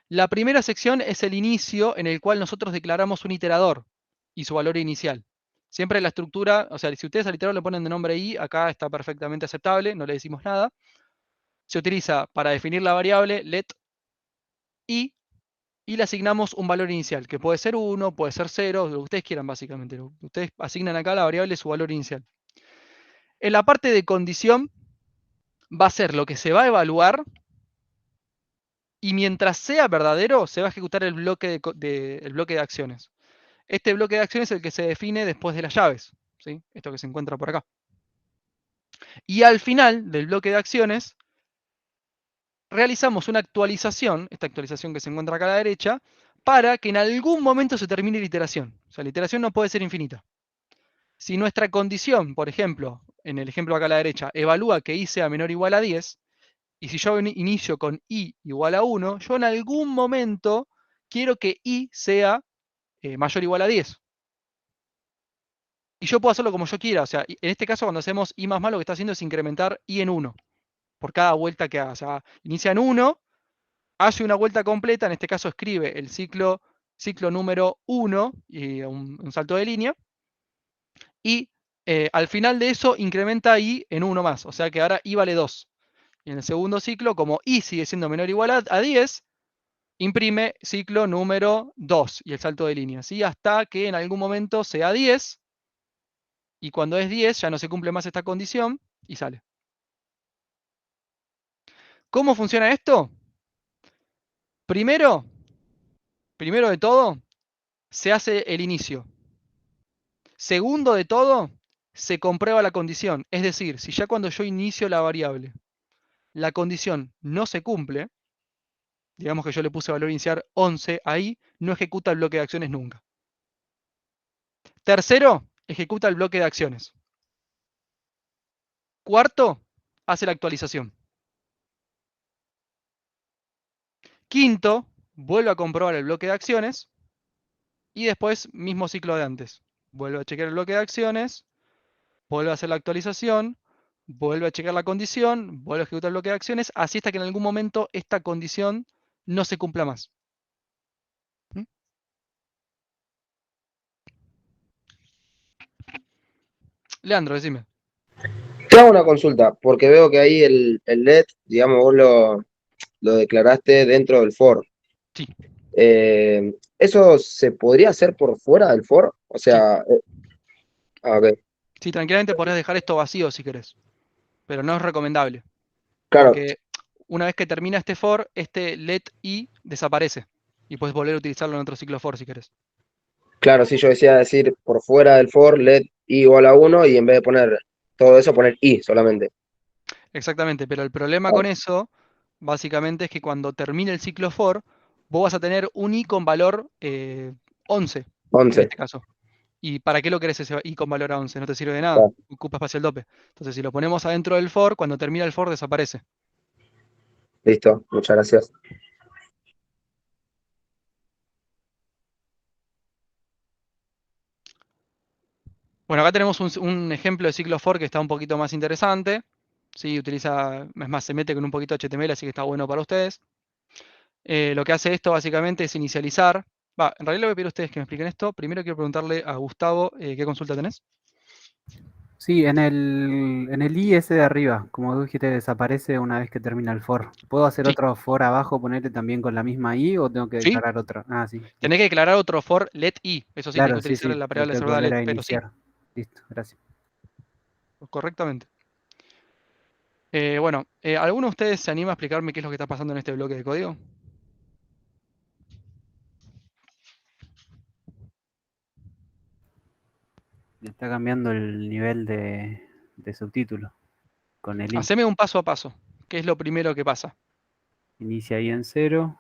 La primera sección es el inicio en el cual nosotros declaramos un iterador y su valor inicial. Siempre la estructura, o sea, si ustedes al iterador le ponen de nombre i, acá está perfectamente aceptable, no le decimos nada. Se utiliza para definir la variable let i y le asignamos un valor inicial, que puede ser 1, puede ser 0, lo que ustedes quieran básicamente. Ustedes asignan acá la variable su valor inicial. En la parte de condición va a ser lo que se va a evaluar y mientras sea verdadero se va a ejecutar el bloque de acciones. Este bloque de acciones es el que se define después de las llaves, ¿sí? Esto que se encuentra por acá. Y al final del bloque de acciones realizamos una actualización, esta actualización que se encuentra acá a la derecha, para que en algún momento se termine la iteración. O sea, la iteración no puede ser infinita. Si nuestra condición, por ejemplo, en el ejemplo acá a la derecha, evalúa que i sea menor o igual a 10, y si yo inicio con i igual a 1, yo en algún momento quiero que i sea mayor o igual a 10. Y yo puedo hacerlo como yo quiera. O sea, en este caso, cuando hacemos i más más, lo que está haciendo es incrementar i en 1 por cada vuelta que haga. O sea, inicia en 1, hace una vuelta completa, en este caso escribe el ciclo número 1 y un salto de línea, y al final de eso incrementa i en 1 más, o sea que ahora i vale 2. Y en el segundo ciclo, como i sigue siendo menor o igual a 10, imprime ciclo número 2 y el salto de línea, ¿sí? Hasta que en algún momento sea 10, y cuando es 10 ya no se cumple más esta condición y sale. ¿Cómo funciona esto? Primero de todo, se hace el inicio. Segundo de todo, se comprueba la condición. Es decir, si ya cuando yo inicio la variable, la condición no se cumple, digamos que yo le puse valor inicial 11 ahí, no ejecuta el bloque de acciones nunca. Tercero, ejecuta el bloque de acciones. Cuarto, hace la actualización. Quinto, vuelve a comprobar el bloque de acciones y después mismo ciclo de antes. Vuelve a chequear el bloque de acciones, vuelve a hacer la actualización, vuelve a checar la condición, vuelve a ejecutar el bloque de acciones, así hasta que en algún momento esta condición no se cumpla más. ¿Mm? Leandro, decime.
Te hago una consulta, porque veo que ahí el LED, digamos, vos lo declaraste dentro del for.
Sí.
¿Eso se podría hacer por fuera del for? O sea, ok.
Sí, tranquilamente podés dejar esto vacío si querés, pero no es recomendable.
Claro,
Porque una vez que termina este for, este let i desaparece. Y puedes volver a utilizarlo en otro ciclo for si querés.
claro, sí, yo decía decir por fuera del for, let i igual a 1 y en vez de poner todo eso, poner i solamente.
Exactamente, pero el problema
Claro.
con eso, básicamente, es que cuando termine el ciclo for, vos vas a tener un i con valor 11, en
11.
este caso. ¿Y para qué lo querés ese i con valor a 11? No te sirve de nada,
Claro.
ocupa espacio el dope. Entonces, si lo ponemos adentro del for, cuando termina el for desaparece.
Listo, muchas gracias.
Bueno, acá tenemos un ejemplo de ciclo for que está un poquito más interesante. Sí, utiliza, es más, se mete con un poquito de HTML, así que está bueno para ustedes. Lo que hace esto básicamente es inicializar. En realidad le voy a pedir a ustedes que me expliquen esto. Primero quiero preguntarle a Gustavo, ¿qué consulta tenés?
Sí, en el i ese de arriba, como tú dijiste, desaparece una vez que termina el for. ¿Puedo hacer
Sí.
otro for abajo, ponerle también con la misma i o tengo que
Sí.
declarar otra? Ah, sí.
Tenés que declarar otro for let i. Eso sí, tenés que
Claro, sí,
utilizar
sí,
la
lo
variable
tengo que
reservada
volver
let,
a
pero sí,
iniciar. Listo, gracias.
correctamente. Bueno, ¿alguno de ustedes se anima a explicarme qué es lo que está pasando en este bloque de código?
Le está cambiando el nivel de subtítulo con el i.
Haceme un paso a paso. ¿Qué es lo primero que pasa?
Inicia ahí en 0,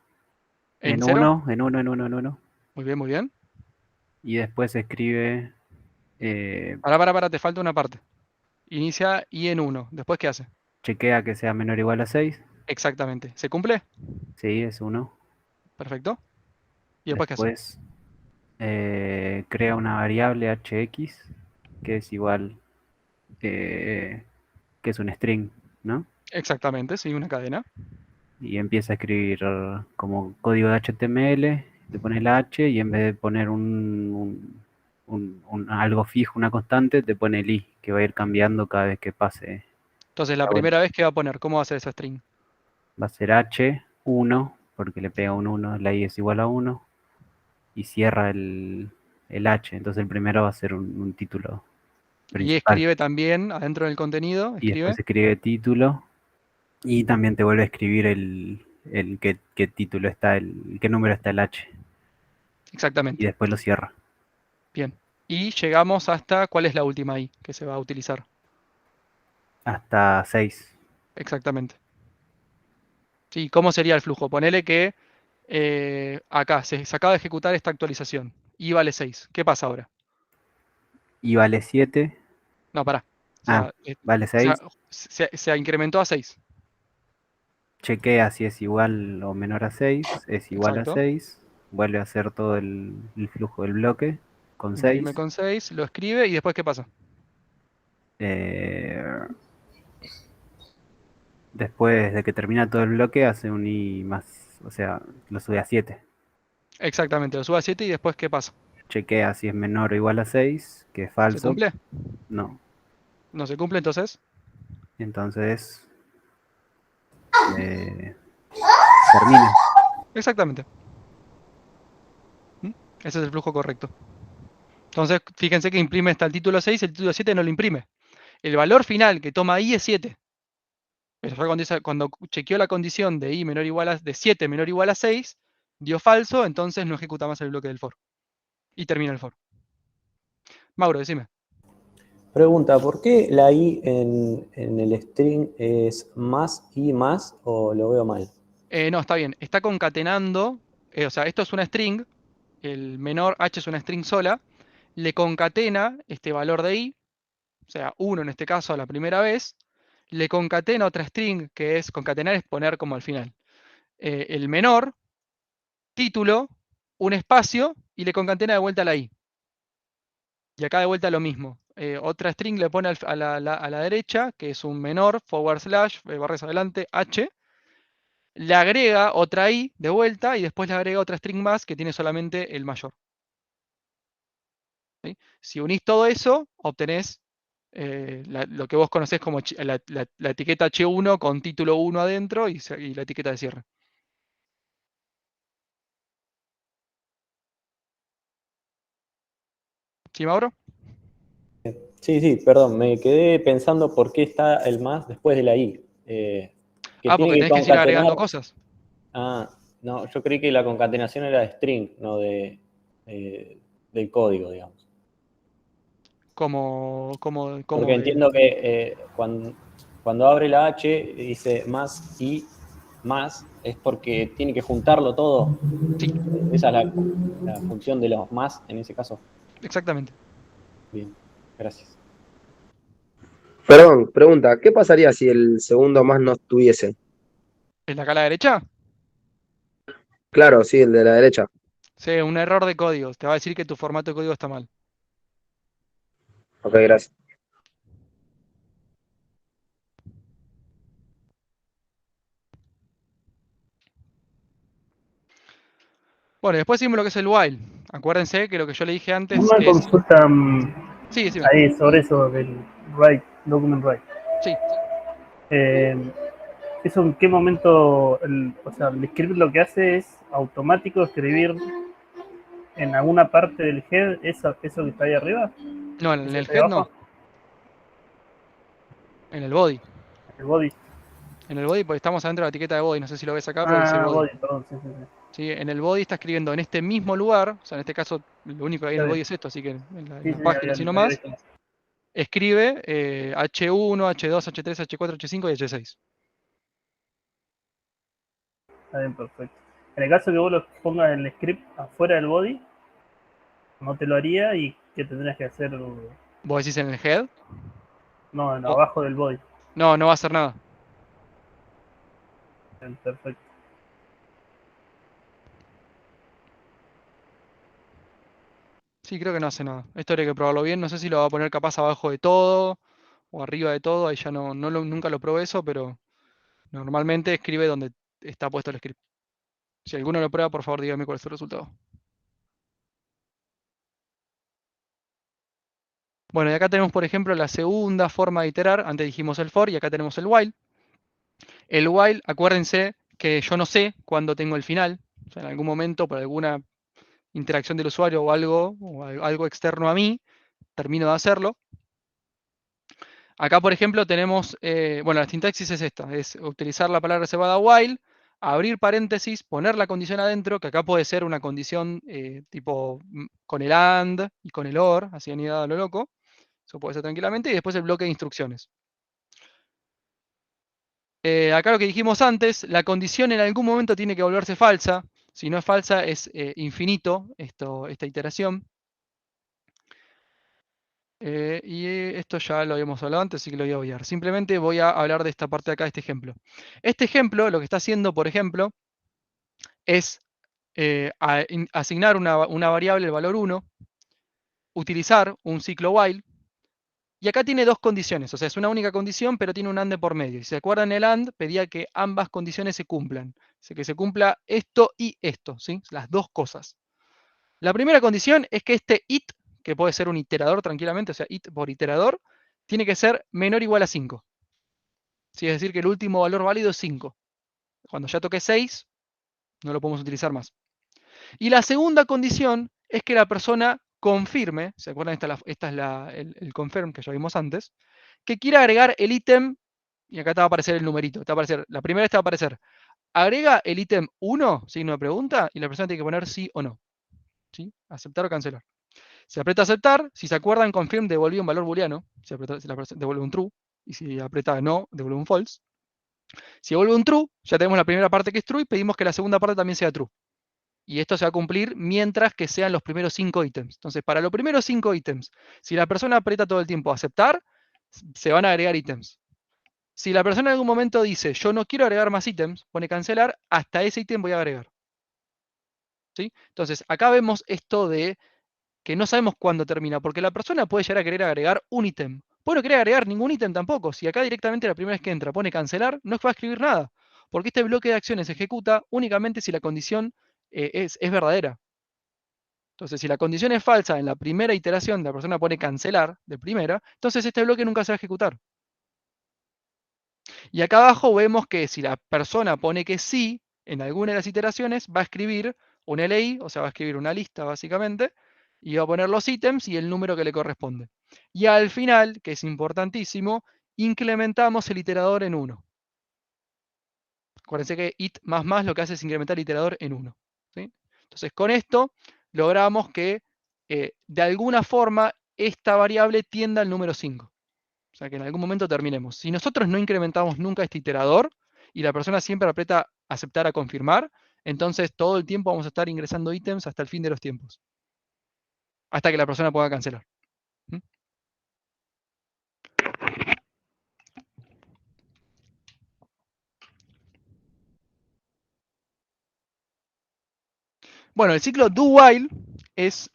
¿En
en
0?
1, en 1, en 1, en 1.
Muy bien, muy bien.
Y después escribe
Para, te falta una parte. Inicia i en 1. ¿Después qué hace?
chequea que sea menor o igual a 6.
Exactamente. ¿Se cumple?
Sí, es 1.
Perfecto. ¿Y después qué hace?
Después crea una variable hx que es igual, que es un string, ¿no?
Exactamente, sí, una cadena.
Y empieza a escribir como código de HTML, le pone la h y en vez de poner algo fijo, una constante, te pone el i, que va a ir cambiando cada vez que pase.
Entonces, la
la vuelta.
primera vez que va a poner, ¿cómo va a ser esa string?
Va a ser h1, porque le pega un 1, la i es igual a 1, y cierra el h, entonces el primero va a ser un título
Y
principal.
escribe también adentro del contenido,
Y
escribe.
después escribe título, y también te vuelve a escribir qué título está, qué número está el h, y
Exactamente.
después lo cierra.
Bien. Y llegamos hasta, ¿cuál es la última i que se va a utilizar?
Hasta 6.
Exactamente. Sí, ¿cómo sería el flujo? Ponele que acá se acaba de ejecutar esta actualización. I vale 6. ¿Qué pasa ahora?
Y vale 7.
No, pará. O
Ah,
sea,
vale 6.
se incrementó a 6.
Chequea si es igual o menor a 6. Es igual a
Exacto.
6. Vuelve a hacer todo el flujo del bloque con
Imprime
6.
con 6, lo escribe y después ¿qué pasa?
Después de que termina todo el bloque, hace un i más, o sea, lo sube a 7.
Exactamente, lo sube a 7 y después ¿qué pasa?
Chequea si es menor o igual a 6, que es
¿Se
falso.
cumple?
No.
¿No se cumple entonces?
Entonces termina.
Exactamente. Ese es el flujo correcto. Entonces, fíjense que imprime hasta el título 6, el título 7 no lo imprime. El valor final que toma i es 7. Pero fue cuando chequeó la condición de i menor o igual de 7 menor o igual a 6, dio falso, entonces no ejecuta más el bloque del for. Y termina el for. Mauro, decime.
Pregunta, ¿por qué la i en el string es más i más o lo veo mal?
No, está bien. Está concatenando, o sea, esto es una string, el menor h es una string sola, le concatena este valor de i, o sea, 1 en este caso a la primera vez, le concatena otra string, que es concatenar, es poner como al final. El menor, título, un espacio, y le concatena de vuelta la i. Y acá de vuelta lo mismo. Otra string le pone a la derecha, que es un menor, / barras adelante, h, le agrega otra i de vuelta y después le agrega otra string más que tiene solamente el mayor. ¿Sí? Si unís todo eso, obtenés lo que vos conocés como la etiqueta h1 con título 1 adentro y la etiqueta de cierre. ¿Sí, Mauro?
Sí, perdón, me quedé pensando por qué está el más después de la i. Que
Porque
tiene que
tenés que seguir
concatenar.
agregando cosas.
Ah, no, yo creí que la concatenación era de string, no del código, digamos.
Como
Porque entiendo que cuando abre la h dice más i más, es porque tiene que juntarlo todo.
Sí.
Esa es la función de los más en ese caso.
Exactamente.
Bien, gracias.
Perdón, pregunta, ¿qué pasaría si el segundo más no estuviese?
¿En la cara derecha?
Claro, sí, el de la derecha.
Sí, un error de código. Te va a decir que tu formato de código está mal.
Ok, gracias.
Bueno, y después seguimos lo que es el while. Acuérdense que lo que yo le dije antes
Una
es...
consulta
Sí, decime.
ahí sobre eso del write, document write.
Sí.
¿Eso en qué momento, o sea, el script lo que hace es automático escribir en alguna parte del head eso que está ahí arriba?
No, en
¿Eso
el
está ahí
head
abajo?
no. En el body.
El body.
En el body, porque estamos adentro de la etiqueta de body. No sé si lo ves acá, pero dice
Ah,
body.
body, perdón, sí, sí, sí.
¿Sí? En el body está escribiendo en este mismo lugar. O sea, en este caso, lo único que hay en
Está
el body
bien.
es esto, así que en
Sí,
la
sí,
página, así
había
nomás.
visto.
Escribe H1, H2, H3, H4, H5 y H6.
Está bien, perfecto. En el caso que vos lo pongas en el script afuera del body, no te lo haría y que tendrías que hacer,
¿Vos decís en el head?
no, en
O-
abajo del body.
no, no va a hacer nada.
Bien, perfecto.
Sí, creo que no hace nada. Esto habría que probarlo bien. No sé si lo va a poner capaz abajo de todo o arriba de todo. Ahí ya nunca lo probé eso, pero normalmente escribe donde está puesto el script. Si alguno lo prueba, por favor dígame cuál es su resultado. Bueno, y acá tenemos, por ejemplo, la segunda forma de iterar. Antes dijimos el for y acá tenemos el while. El while, acuérdense que yo no sé cuándo tengo el final. O sea, en algún momento, por alguna interacción del usuario o algo externo a mí, termino de hacerlo. Acá, por ejemplo, tenemos, bueno, la sintaxis es esta, es utilizar la palabra reservada while, abrir paréntesis, poner la condición adentro, que acá puede ser una condición tipo con el AND y con el OR, así anidado a lo loco, eso puede ser tranquilamente, y después el bloque de instrucciones. Acá lo que dijimos antes, la condición en algún momento tiene que volverse falsa, si no es falsa es infinito esta iteración. Y esto ya lo habíamos hablado antes, así que lo voy a obviar. Simplemente voy a hablar de esta parte de acá, de este ejemplo. Este ejemplo, lo que está haciendo, por ejemplo, es asignar una variable, el valor 1, utilizar un ciclo while, y acá tiene dos condiciones, o sea, es una única condición, pero tiene un AND de por medio. Si se acuerdan, el AND pedía que ambas condiciones se cumplan, o sea, que se cumpla esto y esto, ¿sí? Las dos cosas. La primera condición es que este it, que puede ser un iterador tranquilamente, o sea, it por iterador, tiene que ser menor o igual a 5. ¿Sí? Es decir, que el último valor válido es 5. Cuando ya toque 6, no lo podemos utilizar más. Y la segunda condición es que la persona confirme, ¿se acuerdan? Esta es el confirm que ya vimos antes, que quiera agregar el ítem, y acá te va a aparecer el numerito, te va a aparecer, la primera vez te va a aparecer, agrega el ítem 1, signo de pregunta, y la persona tiene que poner sí o no. ¿Sí? Aceptar o cancelar. Se aprieta aceptar, si se acuerdan, confirm devolvió un valor booleano, si devuelve un true, y si aprieta no, devuelve un false. Si devuelve un true, ya tenemos la primera parte que es true y pedimos que la segunda parte también sea true. Y esto se va a cumplir mientras que sean los primeros 5 ítems. Entonces, para los primeros 5 ítems, si la persona aprieta todo el tiempo aceptar, se van a agregar ítems. Si la persona en algún momento dice, yo no quiero agregar más ítems, pone cancelar, hasta ese ítem voy a agregar. ¿Sí? Entonces, acá vemos esto de que no sabemos cuándo termina, porque la persona puede llegar a querer agregar un ítem. Puede no querer agregar ningún ítem tampoco. Si acá directamente la primera vez que entra pone cancelar, no va a escribir nada, porque este bloque de acciones se ejecuta únicamente si la condición es verdadera. Entonces, si la condición es falsa en la primera iteración, la persona pone cancelar de primera, entonces este bloque nunca se va a ejecutar. Y acá abajo vemos que si la persona pone que sí, en alguna de las iteraciones va a escribir un LI, o sea, va a escribir una lista básicamente, y va a poner los ítems y el número que le corresponde. Y al final, que es importantísimo, incrementamos el iterador en 1. Acuérdense que it más lo que hace es incrementar el iterador en 1. ¿Sí? Entonces, con esto logramos que de alguna forma esta variable tienda al número 5. O sea, que en algún momento terminemos. Si nosotros no incrementamos nunca este iterador y la persona siempre aprieta aceptar a confirmar, entonces todo el tiempo vamos a estar ingresando ítems hasta el fin de los tiempos. Hasta que la persona pueda cancelar. ¿Mm? Bueno, el ciclo do-while es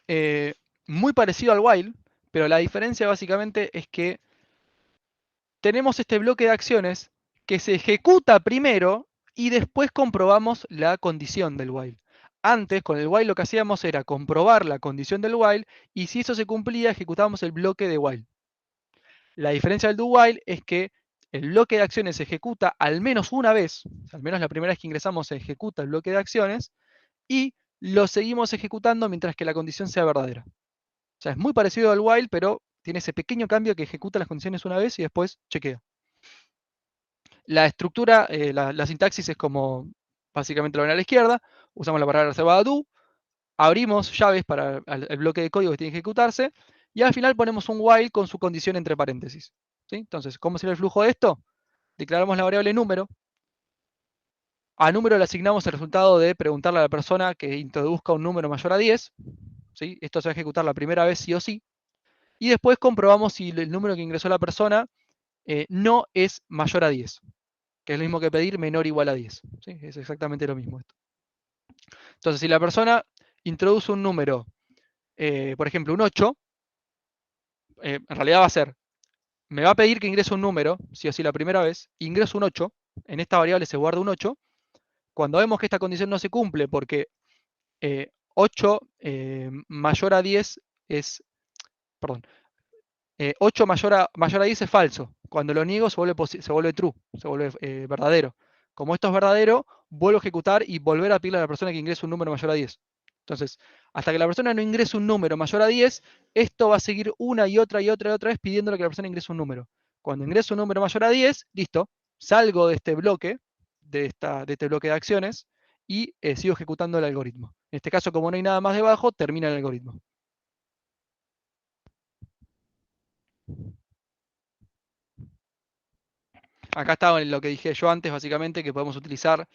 muy parecido al while, pero la diferencia básicamente es que tenemos este bloque de acciones que se ejecuta primero y después comprobamos la condición del while. Antes, con el while lo que hacíamos era comprobar la condición del while y si eso se cumplía, ejecutábamos el bloque de while. La diferencia del do-while es que el bloque de acciones se ejecuta al menos una vez, o sea, al menos la primera vez que ingresamos se ejecuta el bloque de acciones, y lo seguimos ejecutando mientras que la condición sea verdadera. O sea, es muy parecido al while, pero tiene ese pequeño cambio que ejecuta las condiciones una vez y después chequea. La estructura, la sintaxis es como básicamente lo ven a la izquierda, usamos la palabra reservada do, abrimos llaves para el bloque de código que tiene que ejecutarse, y al final ponemos un while con su condición entre paréntesis. ¿Sí? Entonces, ¿cómo sería el flujo de esto? Declaramos la variable número, a número le asignamos el resultado de preguntarle a la persona que introduzca un número mayor a 10, ¿sí? Esto se va a ejecutar la primera vez sí o sí, y después comprobamos si el número que ingresó la persona no es mayor a 10, que es lo mismo que pedir menor o igual a 10. ¿Sí? Es exactamente lo mismo esto. Entonces, si la persona introduce un número, por ejemplo, un 8, en realidad va a ser, me va a pedir que ingrese un número, sí o sí la primera vez, ingreso un 8, en esta variable se guarda un 8, cuando vemos que esta condición no se cumple porque 8 mayor a 10 es, perdón, 8 mayor a 10 es falso. Cuando lo niego se vuelve true, se vuelve verdadero. Como esto es verdadero, vuelvo a ejecutar y volver a pedirle a la persona que ingrese un número mayor a 10. Entonces, hasta que la persona no ingrese un número mayor a 10, esto va a seguir una y otra vez pidiéndole que la persona ingrese un número. Cuando ingrese un número mayor a 10, listo, salgo de este bloque, de este bloque de acciones, y sigo ejecutando el algoritmo. En este caso, como no hay nada más debajo, termina el algoritmo. Acá está lo que dije yo antes, básicamente, que podemos utilizar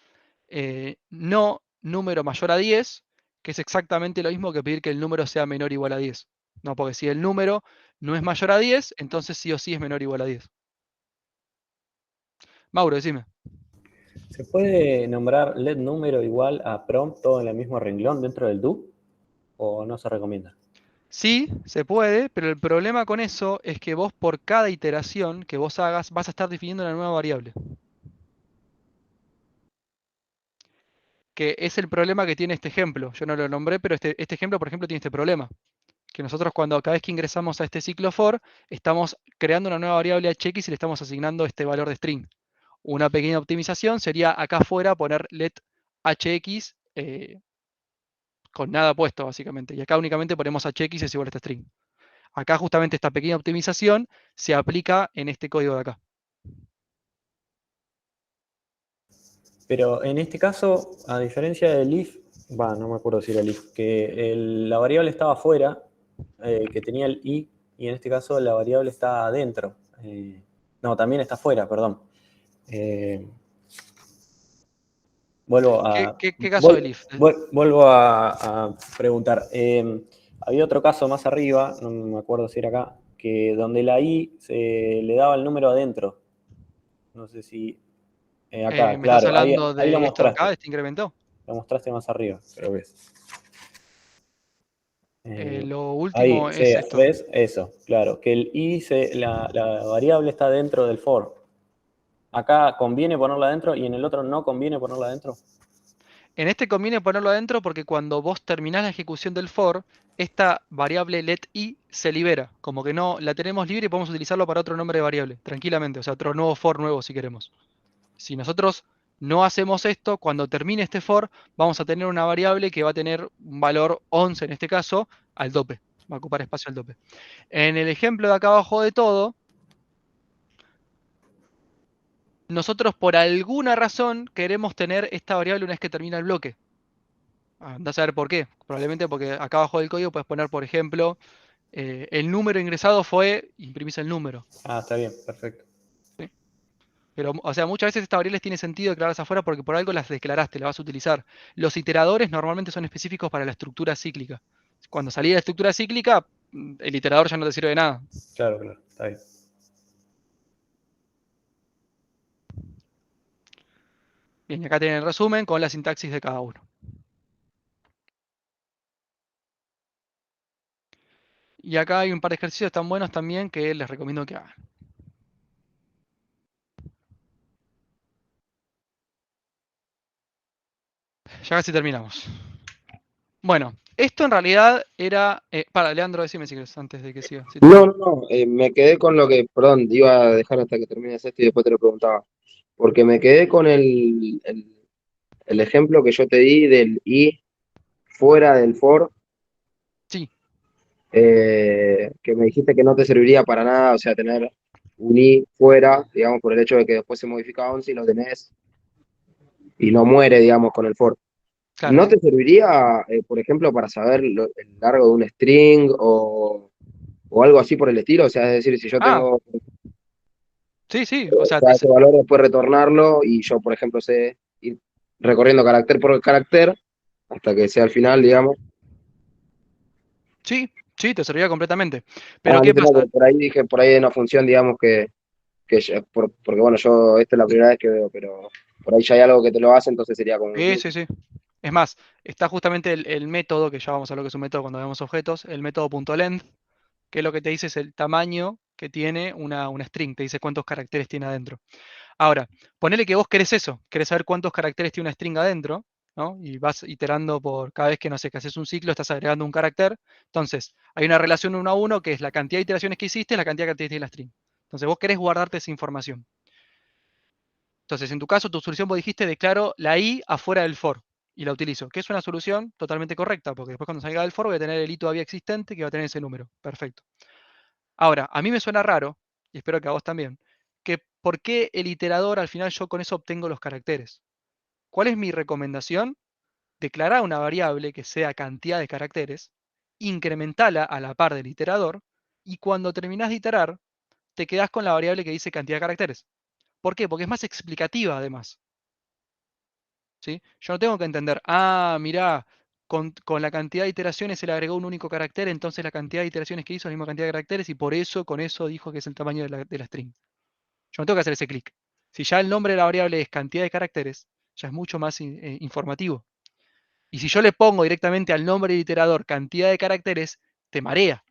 no número mayor a 10, que es exactamente lo mismo que pedir que el número sea menor o igual a 10. No, porque si el número no es mayor a 10, entonces sí o sí es menor o igual a 10. Mauro, decime.
¿Se puede nombrar let número igual a prompt todo en el mismo renglón dentro del do? ¿O no se recomienda?
Sí, se puede, pero el problema con eso es que vos por cada iteración que vos hagas vas a estar definiendo una nueva variable. Que es el problema que tiene este ejemplo. Yo no lo nombré, pero este ejemplo, por ejemplo, tiene este problema. Que nosotros cada vez que ingresamos a este ciclo for, estamos creando una nueva variable hx y le estamos asignando este valor de string. Una pequeña optimización sería acá afuera poner let hx con nada puesto, básicamente. Y acá únicamente ponemos hx es igual a este string. Acá justamente esta pequeña optimización se aplica en este código de acá.
Pero en este caso, a diferencia del if, no me acuerdo si era el if, que la variable estaba afuera, que tenía el i, y en este caso la variable está adentro. No, también está afuera, perdón. Vuelvo a,
¿Qué caso del if?
vuelvo a preguntar. Había otro caso más arriba, no me acuerdo si era acá, que donde la i se le daba el número adentro. No sé si... acá,
¿Me estás
claro, ahí
hablando
lo
de esto de acá,
mostraste.
de este incremento?
Lo mostraste más arriba, creo que es.
Lo último
Ahí, sí,
es esto.
¿ves? Eso, claro. Que el i, la variable está dentro del for. Acá conviene ponerla adentro y en el otro no conviene ponerla adentro.
En este conviene ponerlo adentro porque cuando vos terminás la ejecución del for, esta variable let i se libera. Como que no la tenemos libre y podemos utilizarlo para otro nombre de variable, tranquilamente. O sea, otro nuevo for nuevo si queremos. Si nosotros no hacemos esto, cuando termine este for, vamos a tener una variable que va a tener un valor 11 en este caso, al tope. Va a ocupar espacio al tope. En el ejemplo de acá abajo de todo, nosotros por alguna razón queremos tener esta variable una vez que termina el bloque. Andás a ver por qué. Probablemente porque acá abajo del código puedes poner, por ejemplo, el número ingresado fue, imprimís el número.
Está bien, perfecto.
¿Sí? Pero, o sea, muchas veces estas variables tiene sentido declararlas afuera porque por algo las declaraste, las vas a utilizar. Los iteradores normalmente son específicos para la estructura cíclica. Cuando salí de la estructura cíclica, el iterador ya no te sirve de nada.
Claro, está bien.
Bien, y acá tienen el resumen con la sintaxis de cada uno. Y acá hay un par de ejercicios tan buenos también que les recomiendo que hagan. Ya casi terminamos. Bueno, esto en realidad era... para, Leandro, decime si querés, antes de que siga. Si
No, me quedé con lo que, perdón, iba a dejar hasta que termines esto y después te lo preguntaba. Porque me quedé con el ejemplo que yo te di del i fuera del for,
Sí,
que me dijiste que no te serviría para nada, o sea, tener un i fuera, digamos, por el hecho de que después se modifica 11 y lo tenés y no muere, digamos, con el for.
claro.
¿No te serviría, por ejemplo, para saber el largo de un string o algo así por el estilo? O sea, es decir, si yo
Ah,
tengo
sí, o sea,
ese valor, después retornarlo y yo, por ejemplo, sé ir recorriendo carácter por carácter hasta que sea el final, digamos.
sí, te serviría completamente. Pero ¿qué
Listo, no,
pasa?
por ahí dije, por ahí hay una función, digamos, porque bueno, yo esta es la primera vez que veo, pero por ahí ya hay algo que te lo hace, entonces sería como un plus.
Sí. Es más, está justamente el método, que ya vamos a ver lo que es un método cuando vemos objetos, el método .length, que lo que te dice es el tamaño que tiene una string, te dice cuántos caracteres tiene adentro. Ahora, ponele que vos querés eso, querés saber cuántos caracteres tiene una string adentro, ¿no? Y vas iterando por cada vez que, no sé, que haces un ciclo, estás agregando un carácter. Entonces, hay una relación 1 a 1 que es la cantidad de iteraciones que hiciste, la cantidad de caracteres que tiene la string. Entonces, vos querés guardarte esa información. Entonces, en tu caso, tu solución vos dijiste, declaro la i afuera del for y la utilizo, que es una solución totalmente correcta, porque después cuando salga del for voy a tener el i todavía existente que va a tener ese número. Perfecto. Ahora, a mí me suena raro, y espero que a vos también, que por qué el iterador al final yo con eso obtengo los caracteres. ¿Cuál es mi recomendación? Declarar una variable que sea cantidad de caracteres, incrementala a la par del iterador, y cuando terminás de iterar, te quedás con la variable que dice cantidad de caracteres. ¿Por qué? Porque es más explicativa además. ¿Sí? Yo no tengo que entender, mirá, con la cantidad de iteraciones se le agregó un único carácter, entonces la cantidad de iteraciones que hizo es la misma cantidad de caracteres y por eso con eso dijo que es el tamaño de la string. Yo no tengo que hacer ese clic. Si ya el nombre de la variable es cantidad de caracteres, ya es mucho más informativo. Y si yo le pongo directamente al nombre del iterador cantidad de caracteres, te marea.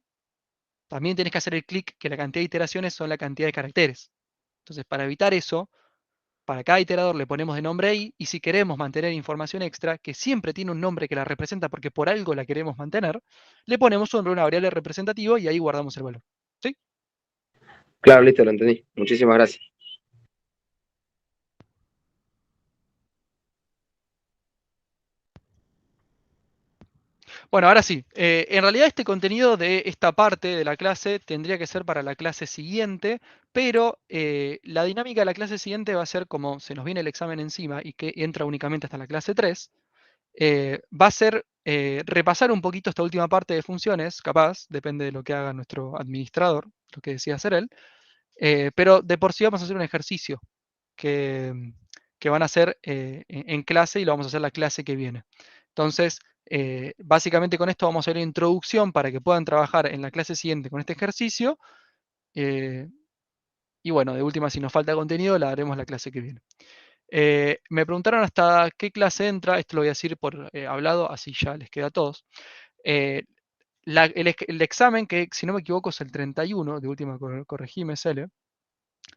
También tenés que hacer el clic que la cantidad de iteraciones son la cantidad de caracteres. Entonces, para evitar eso, para cada iterador le ponemos de nombre i, y si queremos mantener información extra, que siempre tiene un nombre que la representa porque por algo la queremos mantener, le ponemos una variable representativa y ahí guardamos el valor. ¿Sí?
Claro, listo, lo entendí. Muchísimas gracias.
Bueno, ahora sí. En realidad este contenido de esta parte de la clase tendría que ser para la clase siguiente, pero la dinámica de la clase siguiente va a ser como se nos viene el examen encima y que entra únicamente hasta la clase 3, va a ser repasar un poquito esta última parte de funciones, capaz, depende de lo que haga nuestro administrador, lo que decida hacer él, pero de por sí vamos a hacer un ejercicio que van a hacer en clase y lo vamos a hacer la clase que viene. Entonces, básicamente con esto vamos a hacer una introducción para que puedan trabajar en la clase siguiente con este ejercicio. Y bueno, de última, si nos falta contenido, la haremos la clase que viene. Me preguntaron hasta qué clase entra, esto lo voy a decir por hablado, así ya les queda a todos. El examen, que si no me equivoco es el 31, de última corregime, Cele.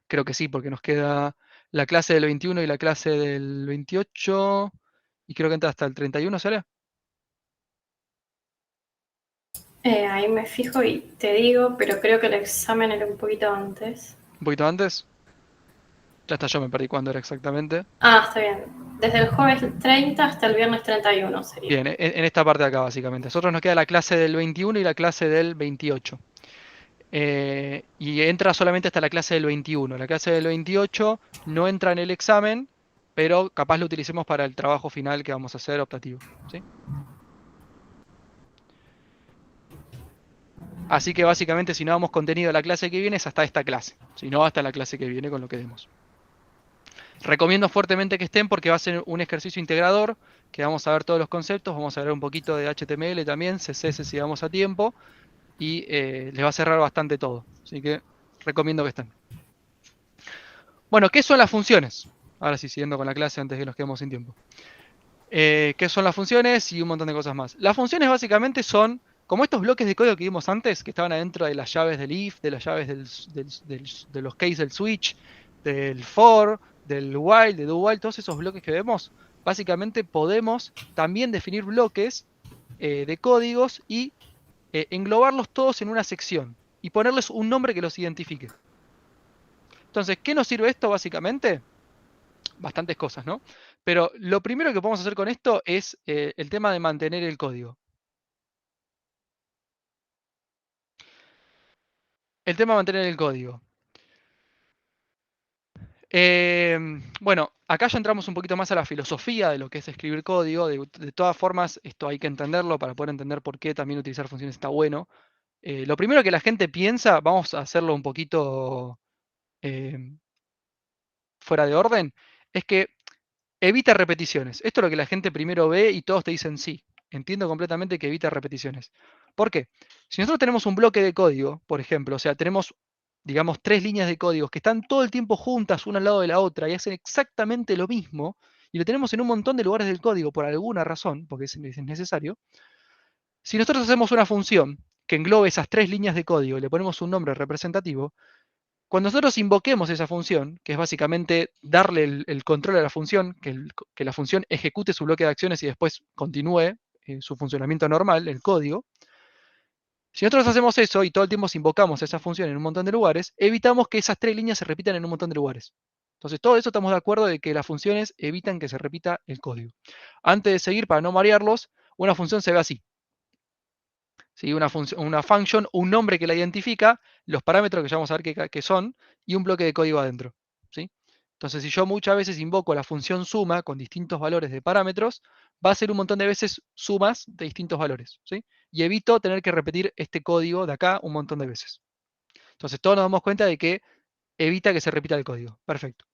Creo que sí, porque nos queda la clase del 21 y la clase del 28, y creo que entra hasta el 31, ¿sale?
Ahí me fijo y te digo, pero creo que el examen era un poquito antes.
¿Un poquito antes? Ya está, yo me perdí cuándo era exactamente.
Está bien. Desde el jueves 30 hasta el viernes 31 sería.
Bien, en esta parte de acá básicamente. A nosotros nos queda la clase del 21 y la clase del 28. Y entra solamente hasta la clase del 21. La clase del 28 no entra en el examen, pero capaz lo utilicemos para el trabajo final que vamos a hacer optativo. ¿Sí? Así que básicamente si no damos contenido a la clase que viene es hasta esta clase. Si no, hasta la clase que viene con lo que demos. Recomiendo fuertemente que estén porque va a ser un ejercicio integrador, que vamos a ver todos los conceptos, vamos a ver un poquito de HTML también, CSS si vamos a tiempo, y les va a cerrar bastante todo. Así que recomiendo que estén. Bueno, ¿qué son las funciones? Ahora sí, siguiendo con la clase antes que nos quedemos sin tiempo. ¿Qué son las funciones? Y un montón de cosas más. Las funciones básicamente son como estos bloques de código que vimos antes, que estaban adentro de las llaves del if, de las llaves de los case del switch, del for, del while, de do while, todos esos bloques que vemos, básicamente podemos también definir bloques de códigos y englobarlos todos en una sección y ponerles un nombre que los identifique. Entonces, ¿qué nos sirve esto básicamente? Bastantes cosas, ¿no? Pero lo primero que podemos hacer con esto es el tema de mantener el código. El tema de mantener el código. Bueno, acá ya entramos un poquito más a la filosofía de lo que es escribir código. De todas formas, esto hay que entenderlo para poder entender por qué también utilizar funciones está bueno. Lo primero que la gente piensa, vamos a hacerlo un poquito fuera de orden, es que evita repeticiones. Esto es lo que la gente primero ve y todos te dicen sí. Entiendo completamente que evita repeticiones. ¿Por qué? Si nosotros tenemos un bloque de código, por ejemplo, o sea, tenemos, digamos, 3 líneas de código que están todo el tiempo juntas una al lado de la otra y hacen exactamente lo mismo, y lo tenemos en un montón de lugares del código por alguna razón, porque es necesario, si nosotros hacemos una función que englobe esas 3 líneas de código y le ponemos un nombre representativo, cuando nosotros invoquemos esa función, que es básicamente darle el control a la función, que la función ejecute su bloque de acciones y después continúe su funcionamiento normal, el código, si nosotros hacemos eso y todo el tiempo invocamos esa función en un montón de lugares, evitamos que esas 3 líneas se repitan en un montón de lugares. Entonces, todo eso estamos de acuerdo de que las funciones evitan que se repita el código. Antes de seguir, para no marearlos, una función se ve así. ¿Sí? Una function, un nombre que la identifica, los parámetros que ya vamos a ver qué son, y un bloque de código adentro. ¿Sí? Entonces, si yo muchas veces invoco la función suma con distintos valores de parámetros, va a ser un montón de veces sumas de distintos valores. ¿Sí? Y evito tener que repetir este código de acá un montón de veces. Entonces, todos nos damos cuenta de que evita que se repita el código. Perfecto.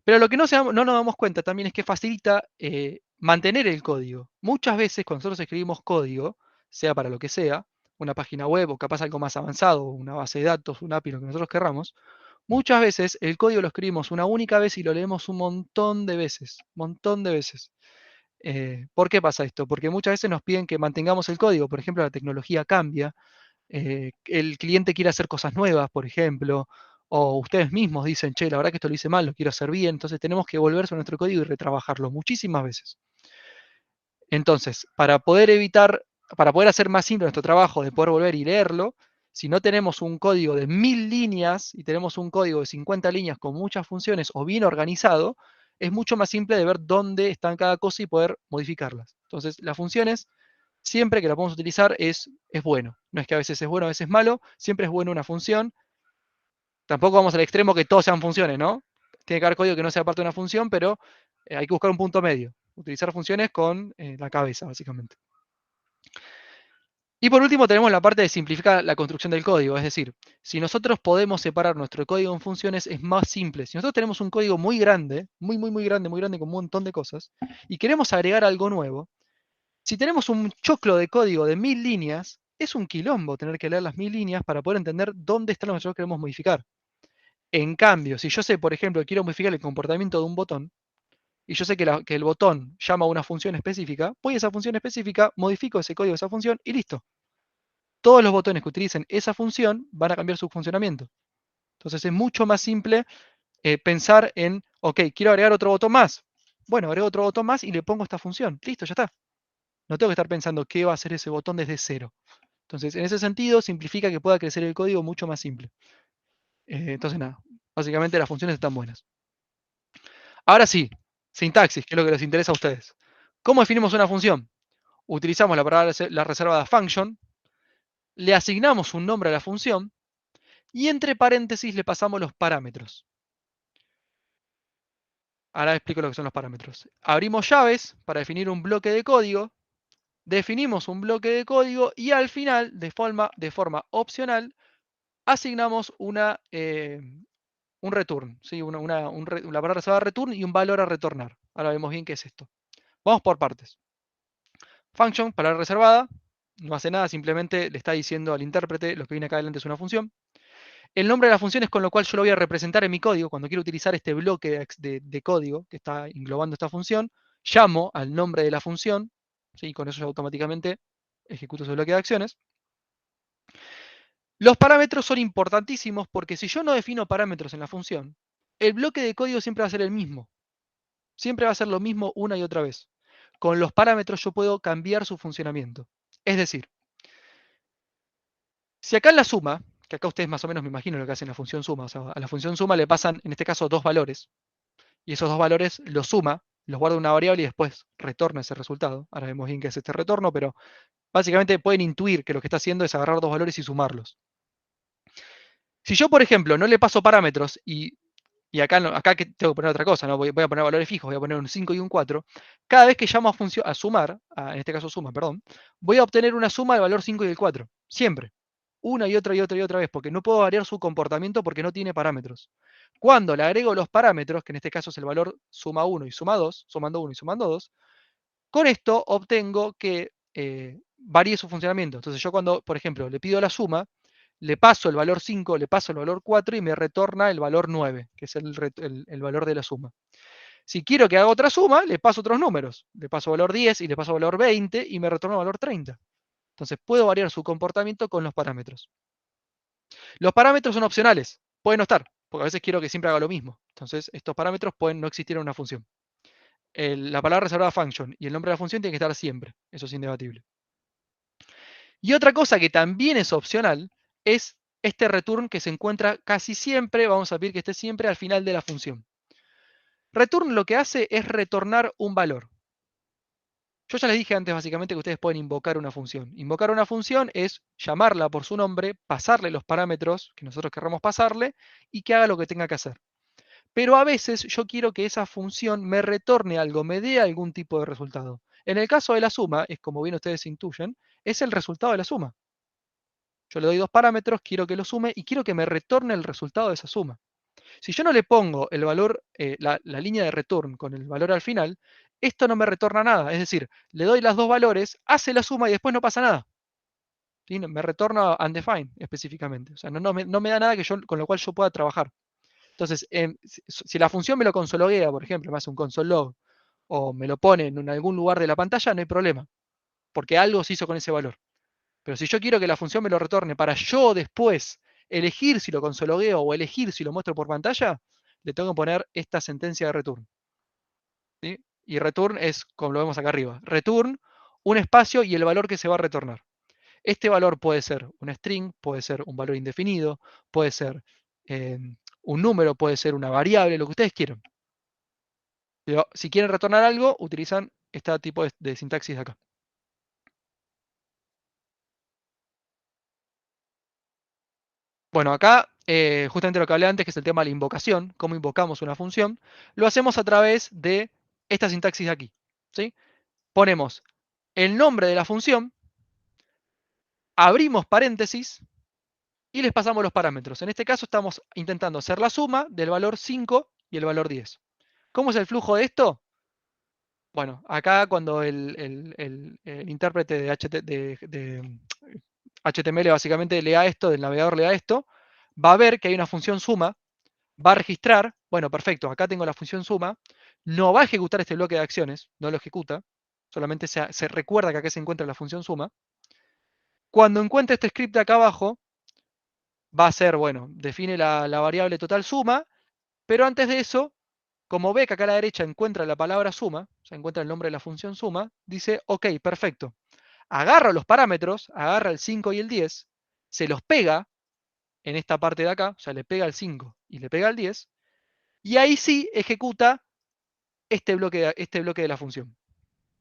Pero lo que no nos damos cuenta también es que facilita mantener el código. Muchas veces cuando nosotros escribimos código, sea para lo que sea, una página web o capaz algo más avanzado, una base de datos, un API, lo que nosotros querramos, muchas veces el código lo escribimos una única vez y lo leemos un montón de veces. Montón de veces. ¿Por qué pasa esto? Porque muchas veces nos piden que mantengamos el código. Por ejemplo, la tecnología cambia. El cliente quiere hacer cosas nuevas, por ejemplo, o ustedes mismos dicen, che, la verdad que esto lo hice mal, lo quiero hacer bien, entonces tenemos que volver sobre nuestro código y retrabajarlo muchísimas veces. Entonces, para poder hacer más simple nuestro trabajo de poder volver y leerlo, si no tenemos un código de 1000 líneas y tenemos un código de 50 líneas con muchas funciones o bien organizado, es mucho más simple de ver dónde están cada cosa y poder modificarlas. Entonces, las funciones, siempre que la podemos utilizar, es bueno. No es que a veces es bueno, a veces es malo, siempre es bueno una función. Tampoco vamos al extremo que todos sean funciones, ¿no? Tiene que haber código que no sea parte de una función, pero hay que buscar un punto medio. Utilizar funciones con la cabeza, básicamente. Y por último tenemos la parte de simplificar la construcción del código, es decir, si nosotros podemos separar nuestro código en funciones es más simple. Si nosotros tenemos un código muy grande, muy grande, con un montón de cosas, y queremos agregar algo nuevo, si tenemos un choclo de código de 1000 líneas, es un quilombo tener que leer las 1000 líneas para poder entender dónde está lo que nosotros queremos modificar. En cambio, si yo sé, por ejemplo, que quiero modificar el comportamiento de un botón, y yo sé que el botón llama a una función específica, voy a esa función específica, modifico ese código de esa función y listo. Todos los botones que utilicen esa función van a cambiar su funcionamiento. Entonces es mucho más simple pensar en, ok, quiero agregar otro botón más. Bueno, agrego otro botón más y le pongo esta función. Listo, ya está. No tengo que estar pensando qué va a hacer ese botón desde cero. Entonces, en ese sentido, simplifica que pueda crecer el código mucho más simple. Entonces, nada, básicamente las funciones están buenas. Ahora sí, sintaxis, que es lo que les interesa a ustedes. ¿Cómo definimos una función? Utilizamos la reservada function, le asignamos un nombre a la función y entre paréntesis le pasamos los parámetros. Ahora explico lo que son los parámetros. Abrimos llaves para definir un bloque de código, definimos un bloque de código y al final, de forma opcional, asignamos un return, ¿sí? La palabra reservada return y un valor a retornar. Ahora vemos bien qué es esto. Vamos por partes. Function, palabra reservada, no hace nada, simplemente le está diciendo al intérprete lo que viene acá adelante es una función. El nombre de la función es con lo cual yo lo voy a representar en mi código. Cuando quiero utilizar este bloque de código que está englobando esta función, llamo al nombre de la función, ¿sí? Con eso ya automáticamente ejecuto ese bloque de acciones. Los parámetros son importantísimos porque si yo no defino parámetros en la función, el bloque de código siempre va a ser el mismo. Siempre va a ser lo mismo una y otra vez. Con los parámetros yo puedo cambiar su funcionamiento. Es decir, si acá en la suma, que acá ustedes más o menos me imagino lo que hacen la función suma, o sea, a la función suma le pasan, en este caso, dos valores, y esos dos valores los suma, los guarda en una variable y después retorna ese resultado. Ahora vemos bien qué es este retorno, pero básicamente pueden intuir que lo que está haciendo es agarrar dos valores y sumarlos. Si yo, por ejemplo, no le paso parámetros y acá, acá que tengo que poner otra cosa, ¿no? Voy a poner valores fijos, voy a poner un 5 y un 4, cada vez que llamo a sumar, en este caso suma, perdón, voy a obtener una suma del valor 5 y el 4, siempre. Una y otra y otra y otra vez, porque no puedo variar su comportamiento porque no tiene parámetros. Cuando le agrego los parámetros, que en este caso es el valor suma 1 y suma 2, sumando 1 y sumando 2, con esto obtengo que varíe su funcionamiento. Entonces yo cuando, por ejemplo, le pido la suma, le paso el valor 5, le paso el valor 4 y me retorna el valor 9, que es el valor de la suma. Si quiero que haga otra suma, le paso otros números. Le paso valor 10 y le paso valor 20 y me retorna valor 30. Entonces puedo variar su comportamiento con los parámetros. Los parámetros son opcionales, pueden no estar, porque a veces quiero que siempre haga lo mismo. Entonces estos parámetros pueden no existir en una función. La palabra reservada function y el nombre de la función tiene que estar siempre, eso es indebatible. Y otra cosa que también es opcional es este return que se encuentra casi siempre, vamos a pedir que esté siempre al final de la función. Return lo que hace es retornar un valor. Yo ya les dije antes básicamente que ustedes pueden invocar una función. Invocar una función es llamarla por su nombre, pasarle los parámetros que nosotros querramos pasarle y que haga lo que tenga que hacer. Pero a veces yo quiero que esa función me retorne algo, me dé algún tipo de resultado. En el caso de la suma, es como bien ustedes intuyen, es el resultado de la suma. Yo le doy dos parámetros, quiero que lo sume y quiero que me retorne el resultado de esa suma. Si yo no le pongo el valor, la línea de return con el valor al final, esto no me retorna nada. Es decir, le doy los dos valores, hace la suma y después no pasa nada. ¿Sí? Me retorna undefined específicamente. O sea, no me da nada con lo cual yo pueda trabajar. Entonces, si la función me lo consologuea, por ejemplo, me hace un console log, o me lo pone en algún lugar de la pantalla, no hay problema, porque algo se hizo con ese valor. Pero si yo quiero que la función me lo retorne para yo después elegir si lo consologueo o elegir si lo muestro por pantalla, le tengo que poner esta sentencia de return. ¿Sí? Y return es, como lo vemos acá arriba, return, un espacio y el valor que se va a retornar. Este valor puede ser un string, puede ser un valor indefinido, puede ser un número, puede ser una variable, lo que ustedes quieran. Pero si quieren retornar algo, utilizan este tipo de sintaxis de acá. Bueno, acá justamente lo que hablé antes, que es el tema de la invocación, cómo invocamos una función, lo hacemos a través de esta sintaxis de aquí. ¿Sí? Ponemos el nombre de la función, abrimos paréntesis y les pasamos los parámetros. En este caso estamos intentando hacer la suma del valor 5 y el valor 10. ¿Cómo es el flujo de esto? Bueno, acá cuando el intérprete de HTML básicamente lea esto, del navegador lea esto, va a ver que hay una función suma, va a registrar, bueno, perfecto, acá tengo la función suma, no va a ejecutar este bloque de acciones, no lo ejecuta, solamente se recuerda que acá se encuentra la función suma. Cuando encuentre este script de acá abajo, va a ser, bueno, define la variable total suma, pero antes de eso, como ve que acá a la derecha encuentra la palabra suma, o sea, encuentra el nombre de la función suma, dice, ok, perfecto. Agarra los parámetros, agarra el 5 y el 10, se los pega en esta parte de acá, o sea, le pega el 5 y le pega el 10, y ahí sí ejecuta este bloque de la función.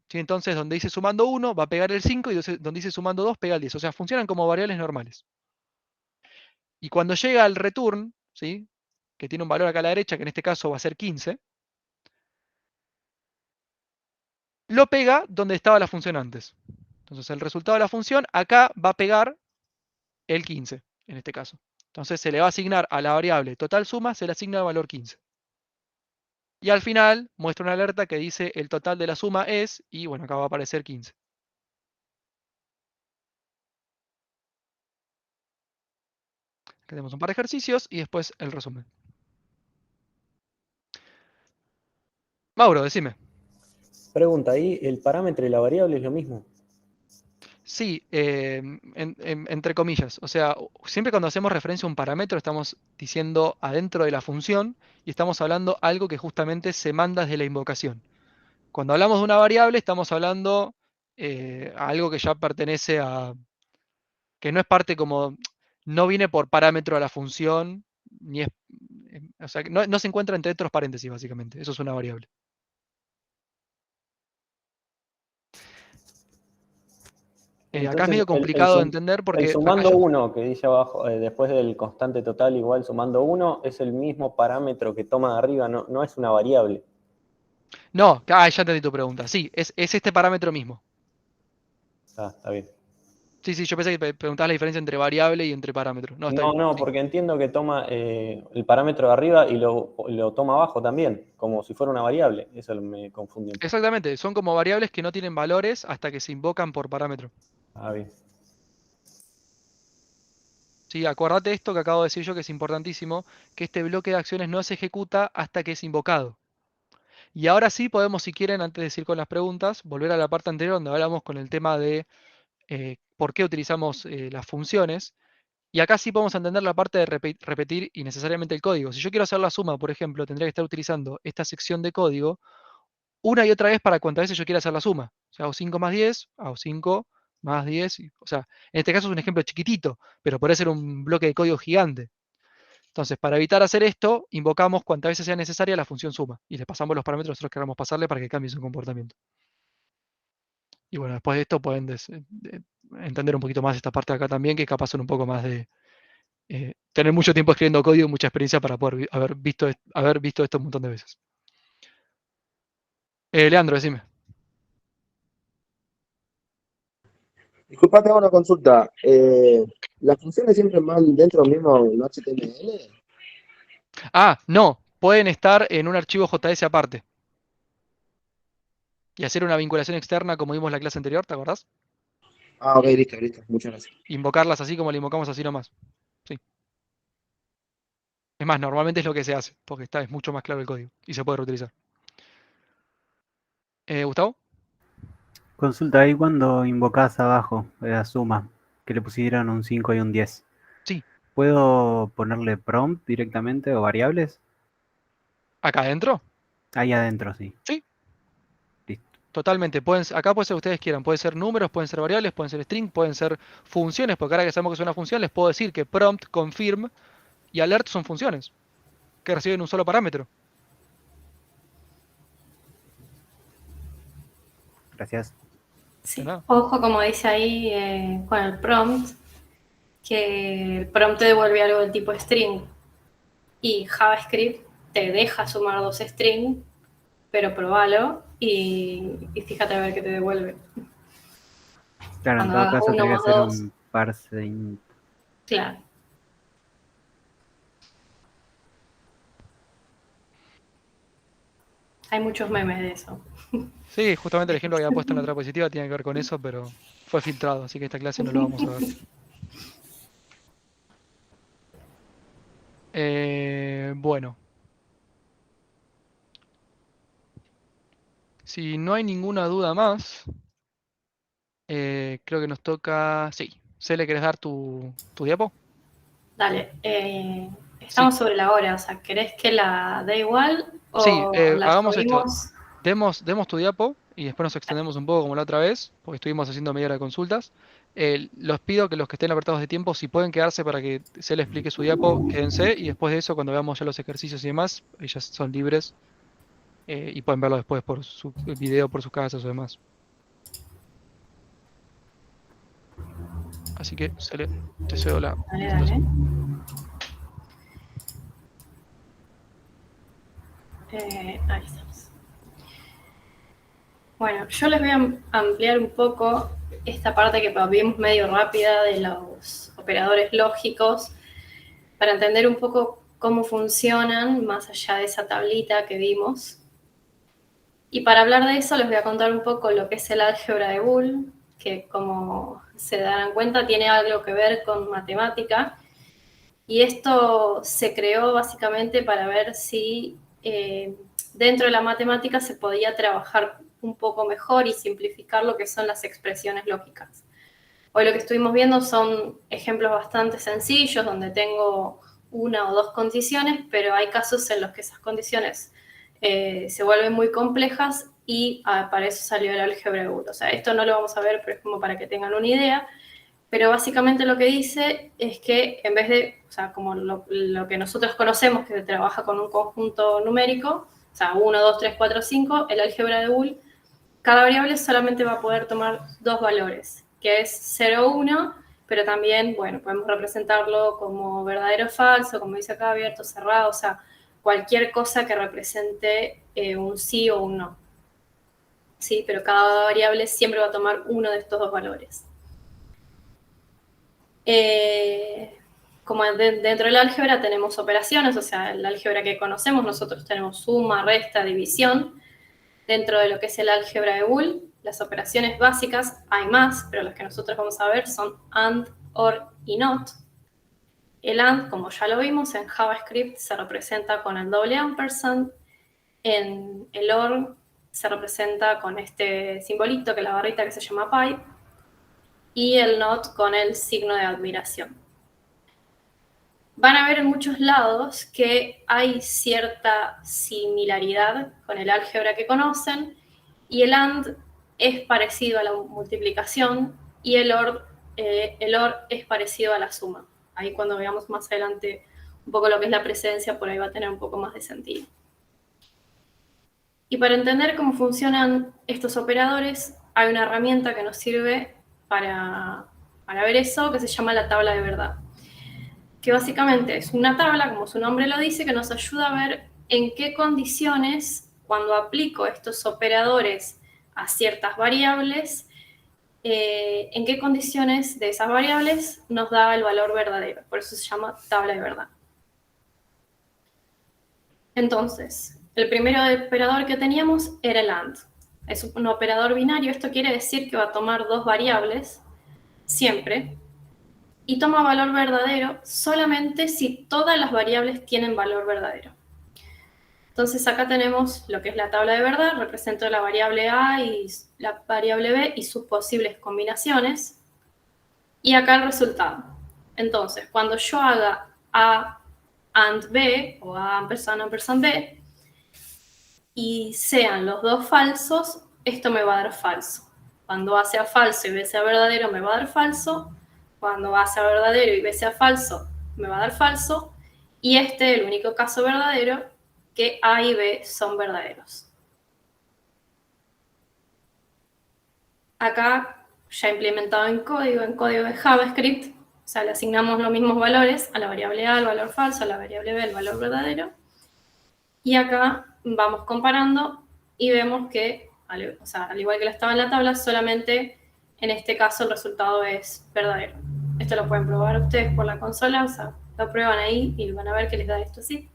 ¿Sí? Entonces, donde dice sumando 1, va a pegar el 5, y donde dice sumando 2, pega el 10. O sea, funcionan como variables normales. Y cuando llega al return, ¿sí? Que tiene un valor acá a la derecha, que en este caso va a ser 15, lo pega donde estaba la función antes. Entonces, el resultado de la función acá va a pegar el 15, en este caso. Entonces, se le va a asignar a la variable total suma, se le asigna el valor 15. Y al final muestra una alerta que dice el total de la suma es, y bueno, acá va a aparecer 15. Aquí tenemos un par de ejercicios y después el resumen. Mauro, decime.
Pregunta, ¿ahí el parámetro y la variable es lo mismo?
Sí, entre comillas. O sea, siempre cuando hacemos referencia a un parámetro estamos diciendo adentro de la función y estamos hablando algo que justamente se manda desde la invocación. Cuando hablamos de una variable estamos hablando a algo que ya pertenece a, que no es parte como, no viene por parámetro a la función, ni es, o sea, no se encuentra entre otros paréntesis básicamente. Eso es una variable. Acá es
Entonces,
medio complicado de entender
el
porque acá
sumando
yo...
1 que dice abajo, después del constante total igual sumando 1, es el mismo parámetro que toma de arriba, no es una variable.
No, ya entendí tu pregunta. Sí, es este parámetro mismo.
Ah, está bien.
Sí, yo pensé que preguntabas la diferencia entre variable y entre parámetro. No, está bien.
No,
Sí.
porque entiendo que toma el parámetro de arriba y lo toma abajo también, como si fuera una variable. Eso me confunde un poco.
Exactamente, son como variables que no tienen valores hasta que se invocan por parámetro.
Ah, bien.
Sí, acordate esto que acabo de decir yo que es importantísimo, que este bloque de acciones no se ejecuta hasta que es invocado. Y ahora sí podemos, si quieren, antes de ir con las preguntas, volver a la parte anterior donde hablamos con el tema de por qué utilizamos las funciones. Y acá sí podemos entender la parte de repetir innecesariamente el código. Si yo quiero hacer la suma, por ejemplo, tendría que estar utilizando esta sección de código una y otra vez para cuantas veces yo quiera hacer la suma. O sea, hago 5 más 10, hago 5 más 10. O sea, en este caso es un ejemplo chiquitito, pero puede ser un bloque de código gigante. Entonces, para evitar hacer esto, invocamos cuantas veces sea necesaria la función suma y le pasamos los parámetros que nosotros queramos pasarle para que cambie su comportamiento. Y bueno, después de esto pueden entender un poquito más esta parte de acá también, que capaz son un poco más de tener mucho tiempo escribiendo código y mucha experiencia para poder haber visto esto un montón de veces. Leandro, decime.
Disculpa, te hago una consulta. ¿Las funciones siempre van dentro del mismo HTML?
Ah, no, pueden estar en un archivo JS aparte. Y hacer una vinculación externa como vimos en la clase anterior, ¿te acordás?
Ah, ok, listo. Muchas gracias.
Invocarlas así como le invocamos así nomás. Sí. Es más, normalmente es lo que se hace, porque es mucho más claro el código y se puede reutilizar. ¿Gustavo?
Consulta ahí cuando invocás abajo la suma, que le pusieron un 5 y un 10.
Sí.
¿Puedo ponerle prompt directamente o variables?
¿Acá adentro?
Ahí adentro, sí.
Sí.
Listo.
Totalmente. Acá puede ser lo que ustedes quieran. Pueden ser números, pueden ser variables, pueden ser string, pueden ser funciones, porque ahora que sabemos que es una función, les puedo decir que prompt, confirm y alert son funciones que reciben un solo parámetro.
Gracias.
Sí.
nada.
Ojo, como dice ahí con el prompt, que el prompt te devuelve algo del tipo string y JavaScript te deja sumar 2 strings, pero probalo y fíjate a ver qué te devuelve.
Claro, en
Cuando
todo
hagas
caso
1
tendría
más
que hacer
2,
un parse int.
claro. Hay muchos memes de eso.
Sí, justamente el ejemplo que había puesto en la otra diapositiva tiene que ver con eso, pero fue filtrado, así que esta clase no lo vamos a ver. Bueno. Si no hay ninguna duda más, creo que nos toca... Sí. ¿Le querés dar tu diapo?
Dale, estamos sobre la hora, o sea, ¿querés que la dé igual
Sí,
o la
hagamos esto.
subimos?
Demos tu diapo y después nos extendemos un poco como la otra vez, porque estuvimos haciendo media hora de consultas. Los pido que los que estén apretados de tiempo, si pueden quedarse para que se les explique su diapo, quédense. Y después de eso, cuando veamos ya los ejercicios y demás, ellas son libres y pueden verlo después por su video, por sus casas o demás. Así que te cedo la
Dale,
presentación.
Ahí estamos. Bueno, yo les voy a ampliar un poco esta parte que vimos medio rápida de los operadores lógicos para entender un poco cómo funcionan más allá de esa tablita que vimos. Y para hablar de eso les voy a contar un poco lo que es el álgebra de Boole, que como se darán cuenta tiene algo que ver con matemática. Y esto se creó básicamente para ver si dentro de la matemática se podía trabajar un poco mejor y simplificar lo que son las expresiones lógicas. Hoy lo que estuvimos viendo son ejemplos bastante sencillos donde tengo una o dos condiciones, pero hay casos en los que esas condiciones se vuelven muy complejas y para eso salió el álgebra de Boole. O sea, esto no lo vamos a ver, pero es como para que tengan una idea. Pero básicamente lo que dice es que en vez de, o sea, como lo que nosotros conocemos, que se trabaja con un conjunto numérico, o sea, 1, 2, 3, 4, 5, el álgebra de Boole, cada variable solamente va a poder tomar dos valores, que es 0, 1, pero también, bueno, podemos representarlo como verdadero o falso, como dice acá, abierto, cerrado, o sea, cualquier cosa que represente un sí o un no. Sí, pero cada variable siempre va a tomar uno de estos dos valores. Como dentro del álgebra tenemos operaciones, o sea, el álgebra que conocemos, nosotros tenemos suma, resta, división. Dentro de lo que es el álgebra de Boole, las operaciones básicas, hay más, pero las que nosotros vamos a ver son AND, OR y NOT. El AND, como ya lo vimos, en JavaScript se representa con el doble ampersand, en el OR se representa con este simbolito, que es la barrita que se llama pipe, y el NOT con el signo de admiración. Van a ver en muchos lados que hay cierta similaridad con el álgebra que conocen, y el AND es parecido a la multiplicación, y el OR es parecido a la suma. Ahí cuando veamos más adelante un poco lo que es la precedencia, por ahí va a tener un poco más de sentido. Y para entender cómo funcionan estos operadores, hay una herramienta que nos sirve para ver eso, que se llama la tabla de verdad. Que básicamente es una tabla, como su nombre lo dice, que nos ayuda a ver en qué condiciones, cuando aplico estos operadores a ciertas variables, en qué condiciones de esas variables nos da el valor verdadero. Por eso se llama tabla de verdad. Entonces, el primer operador que teníamos era el AND. Es un operador binario, esto quiere decir que va a tomar dos variables, siempre, y toma valor verdadero solamente si todas las variables tienen valor verdadero. Entonces acá tenemos lo que es la tabla de verdad, represento la variable A y la variable B y sus posibles combinaciones, y acá el resultado. Entonces, cuando yo haga A AND B, o A ampersand B, y sean los dos falsos, esto me va a dar falso. Cuando A sea falso y B sea verdadero, me va a dar falso. Cuando A sea verdadero y B sea falso, me va a dar falso. Y este es el único caso verdadero, que A y B son verdaderos. Acá, ya implementado en código de JavaScript, o sea, le asignamos los mismos valores a la variable A, el valor falso, a la variable B, el valor verdadero. Y acá vamos comparando y vemos que, o sea, al igual que estaba en la tabla, solamente en este caso el resultado es verdadero. Esto lo pueden probar ustedes por la consola, o sea, lo prueban ahí y van a ver que les da esto así.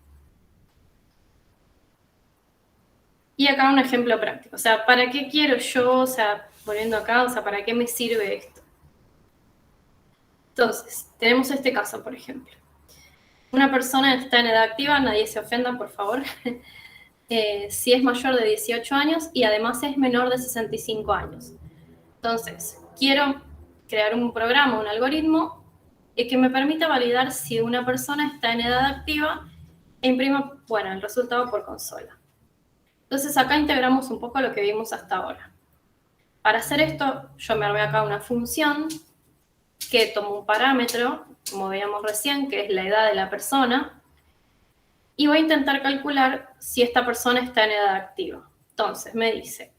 Y acá un ejemplo práctico, o sea, ¿para qué quiero yo, o sea, volviendo acá, o sea, ¿para qué me sirve esto? Entonces, tenemos este caso, por ejemplo. Una persona está en edad activa, nadie se ofenda, por favor, si es mayor de 18 años y además es menor de 65 años. Entonces, quiero crear un programa, un algoritmo, que me permita validar si una persona está en edad activa e imprima, bueno, el resultado por consola. Entonces, acá integramos un poco lo que vimos hasta ahora. Para hacer esto, yo me armé acá una función que tomo un parámetro, como veíamos recién, que es la edad de la persona, y voy a intentar calcular si esta persona está en edad activa. Entonces, me dice,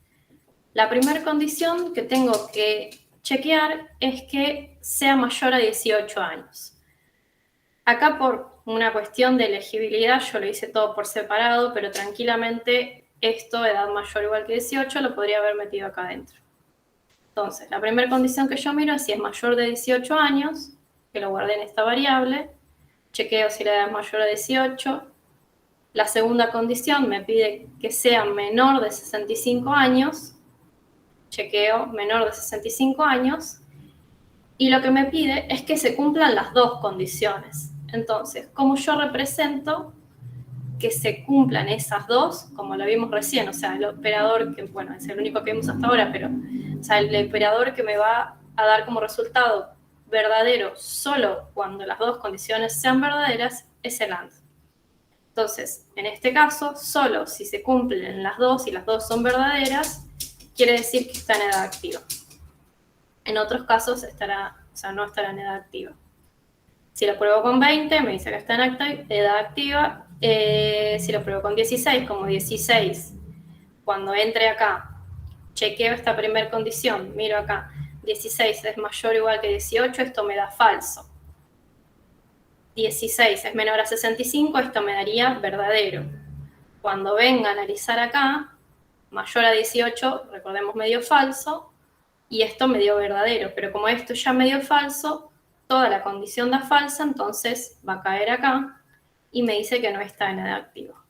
la primera condición que tengo que chequear es que sea mayor a 18 años. Acá, por una cuestión de elegibilidad, yo lo hice todo por separado, pero tranquilamente esto, edad mayor o igual que 18, lo podría haber metido acá adentro. Entonces, la primera condición que yo miro es si es mayor de 18 años, que lo guardé en esta variable, chequeo si la edad es mayor a 18. La segunda condición me pide que sea menor de 65 años, chequeo menor de 65 años, y lo que me pide es que se cumplan las dos condiciones. Entonces, ¿cómo yo represento que se cumplan esas dos? Como lo vimos recién, o sea, el operador que, bueno, es el único que vimos hasta ahora, pero, o sea, el operador que me va a dar como resultado verdadero solo cuando las dos condiciones sean verdaderas es el AND. Entonces, en este caso, solo si se cumplen las dos y las dos son verdaderas, quiere decir que está en edad activa. En otros casos no estará en edad activa. Si lo pruebo con 20, me dice que está en edad activa. Si lo pruebo con 16, como 16, cuando entre acá, chequeo esta primera condición, miro acá, 16 es mayor o igual que 18, esto me da falso. 16 es menor a 65, esto me daría verdadero. Cuando venga a analizar acá, mayor a 18, recordemos, me dio falso, y esto me dio verdadero. Pero como esto ya me dio falso, toda la condición da falsa, entonces va a caer acá y me dice que no está en edad activa.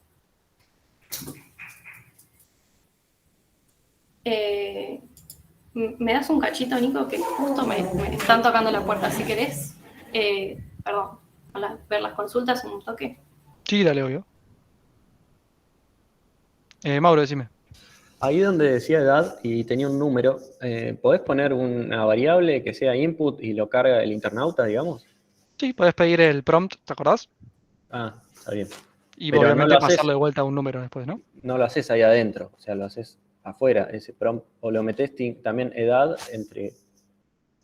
¿Me das un cachito, Nico? Que justo me están tocando la puerta, si querés. Perdón, ver las consultas un toque.
Sí, dale, obvio. Mauro, decime.
Ahí donde decía edad y tenía un número, ¿podés poner una variable que sea input y lo carga el internauta, digamos?
Sí, podés pedir el prompt, ¿te acordás?
Ah, está bien.
Y
Pero
obviamente
no lo haces-
pasarle de vuelta a un número después, ¿no?
No lo haces ahí adentro, o sea, lo haces afuera, ese prompt, o lo metés también edad entre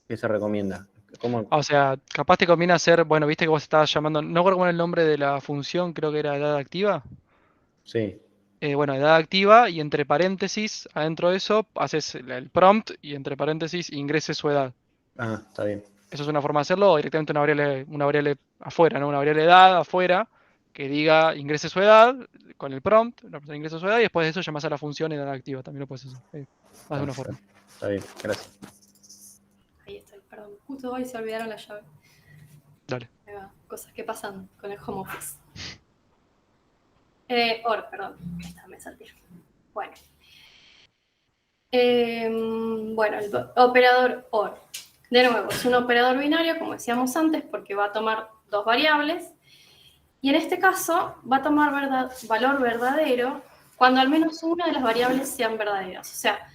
qué se recomienda. ¿Cómo?
O sea, capaz te conviene hacer, bueno, viste que vos estabas llamando, no recuerdo cuál es el nombre de la función, creo que era edad activa.
Sí,
Bueno, edad activa y entre paréntesis, adentro de eso, haces el prompt y entre paréntesis ingrese su edad.
está bien.
Eso es una forma de hacerlo, o directamente una variable afuera, ¿no? Una variable edad afuera que diga ingrese su edad con el prompt, la persona ingresa su edad y después de eso llamas a la función edad activa. También lo puedes hacer. Más de una forma.
Está bien, gracias.
Ahí estoy, perdón. Justo hoy se olvidaron la llave.
Dale.
Ahí va, cosas que pasan con el home office. Perdón. Esta me salté. Bueno. Bueno, el operador OR. De nuevo, es un operador binario, como decíamos antes, porque va a tomar dos variables. Y en este caso, va a tomar valor verdadero cuando al menos una de las variables sean verdaderas. O sea,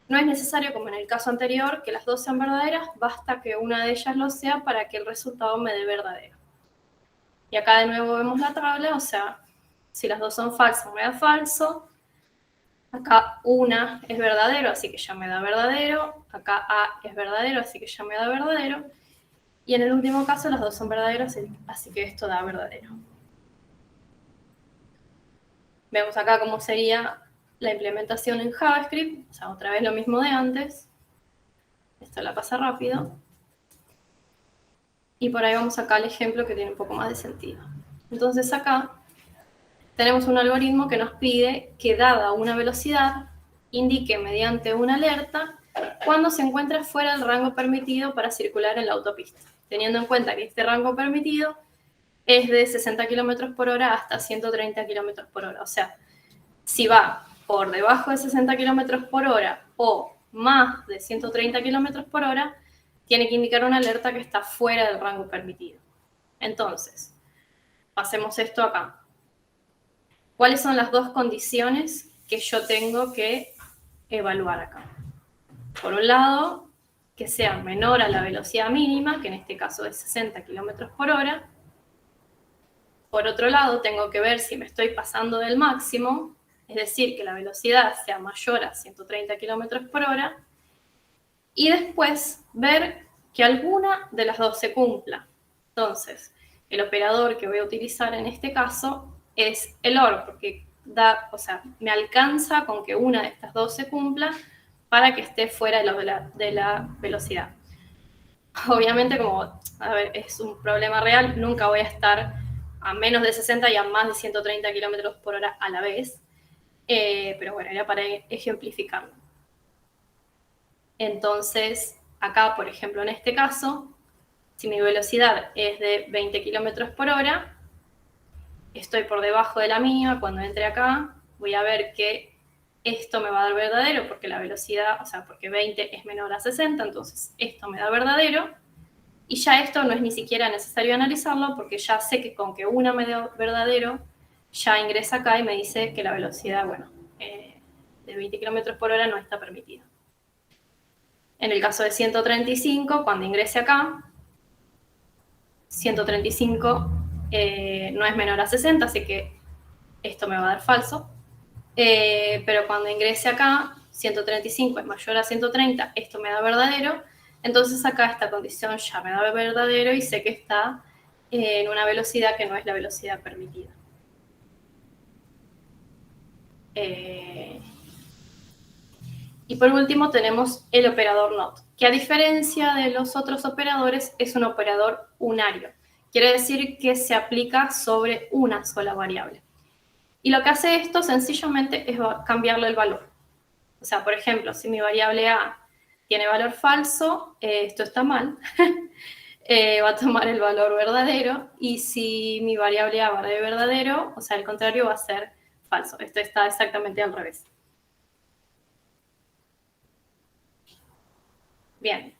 no es necesario, como en el caso anterior, que las dos sean verdaderas, basta que una de ellas lo sea para que el resultado me dé verdadero. Y acá de nuevo vemos la tabla, o sea, si las dos son falsas, me da falso. Acá una es verdadero, así que ya me da verdadero. Acá A es verdadero, así que ya me da verdadero. Y en el último caso las dos son verdaderas, así que esto da verdadero. Vemos acá cómo sería la implementación en JavaScript. O sea, otra vez lo mismo de antes. Esto la pasa rápido. Y por ahí vamos acá al ejemplo que tiene un poco más de sentido. Entonces acá tenemos un algoritmo que nos pide que, dada una velocidad, indique mediante una alerta cuando se encuentra fuera del rango permitido para circular en la autopista, teniendo en cuenta que este rango permitido es de 60 km por hora hasta 130 km por hora. O sea, si va por debajo de 60 km por hora o más de 130 km por hora, tiene que indicar una alerta que está fuera del rango permitido. Entonces, hacemos esto acá. ¿Cuáles son las dos condiciones que yo tengo que evaluar acá? Por un lado, que sea menor a la velocidad mínima, que en este caso es 60 km por hora. Por otro lado, tengo que ver si me estoy pasando del máximo, es decir, que la velocidad sea mayor a 130 km por hora. Y después, ver que alguna de las dos se cumpla. Entonces, el operador que voy a utilizar en este caso es el OR, porque me alcanza con que una de estas dos se cumpla para que esté fuera de la velocidad. Obviamente, como es un problema real, nunca voy a estar a menos de 60 y a más de 130 km por hora a la vez. Pero bueno, era para ejemplificarlo. Entonces, acá, por ejemplo, en este caso, si mi velocidad es de 20 km por hora, estoy por debajo de la mínima. Cuando entre acá, voy a ver que esto me va a dar verdadero porque la velocidad, porque 20 es menor a 60, entonces esto me da verdadero. Y ya esto no es ni siquiera necesario analizarlo porque ya sé que con que una me dé verdadero, ya ingresa acá y me dice que la velocidad, de 20 km por hora no está permitida. En el caso de 135, cuando ingrese acá, 135 no es menor a 60, así que esto me va a dar falso. Pero cuando ingrese acá, 135 es mayor a 130, esto me da verdadero. Entonces acá esta condición ya me da verdadero y sé que está en una velocidad que no es la velocidad permitida. Y por último tenemos el operador NOT, que a diferencia de los otros operadores es un operador unario. Quiere decir que se aplica sobre una sola variable. Y lo que hace esto sencillamente es cambiarle el valor. O sea, por ejemplo, si mi variable A tiene valor falso, esto está mal, va a tomar el valor verdadero, y si mi variable A vale verdadero, o sea, el contrario va a ser falso. Esto está exactamente al revés. Bien.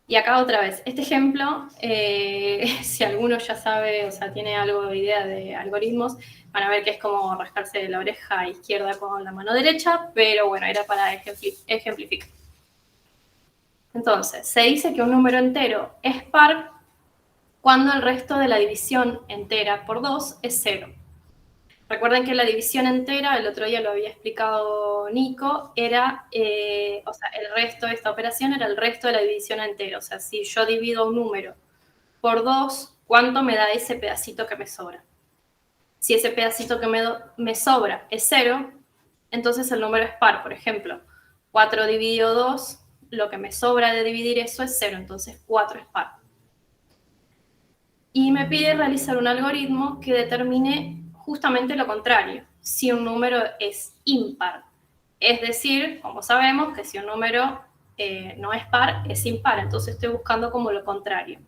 Y acá otra vez, este ejemplo, si alguno ya sabe, o sea, tiene algo de idea de algoritmos, van a ver que es como rascarse la oreja izquierda con la mano derecha, pero bueno, era para ejemplificar. Entonces, se dice que un número entero es par cuando el resto de la división entera por 2 es 0. Recuerden que la división entera, el otro día lo había explicado Nico, era, o sea, el resto de esta operación era el resto de la división entera. O sea, si yo divido un número por 2, ¿cuánto me da ese pedacito que me sobra? Si ese pedacito que me sobra es 0, entonces el número es par. Por ejemplo, 4 dividido 2, lo que me sobra de dividir eso es 0, entonces 4 es par. Y me pide realizar un algoritmo que determine justamente lo contrario, si un número es impar. Es decir, como sabemos que si un número no es par, es impar. Entonces estoy buscando como lo contrario.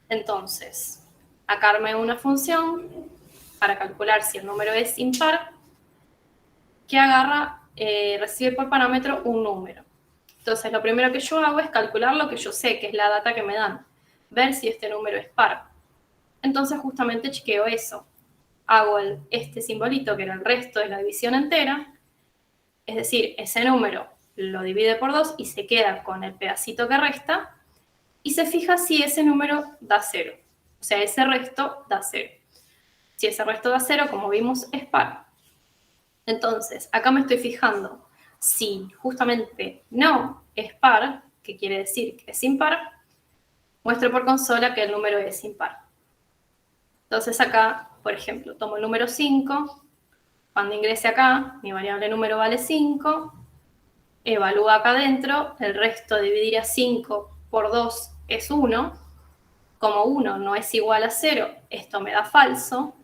Entonces, acá armé una función para calcular si el número es impar, que agarra, recibe por parámetro un número. Entonces, lo primero que yo hago es calcular lo que yo sé, que es la data que me dan. Ver si este número es par. Entonces, justamente chequeo eso. Hago este simbolito, que era el resto de la división entera. Es decir, ese número lo divide por 2 y se queda con el pedacito que resta. Y se fija si ese número da 0. O sea, ese resto da 0. Si ese resto da 0, como vimos, es par. Entonces, acá me estoy fijando si justamente no es par, que quiere decir que es impar, muestro por consola que el número es impar. Entonces acá, por ejemplo, tomo el número 5, cuando ingrese acá, mi variable número vale 5, evalúo acá adentro, el resto dividir a 5 por 2 es 1, como 1 no es igual a 0, esto me da falso.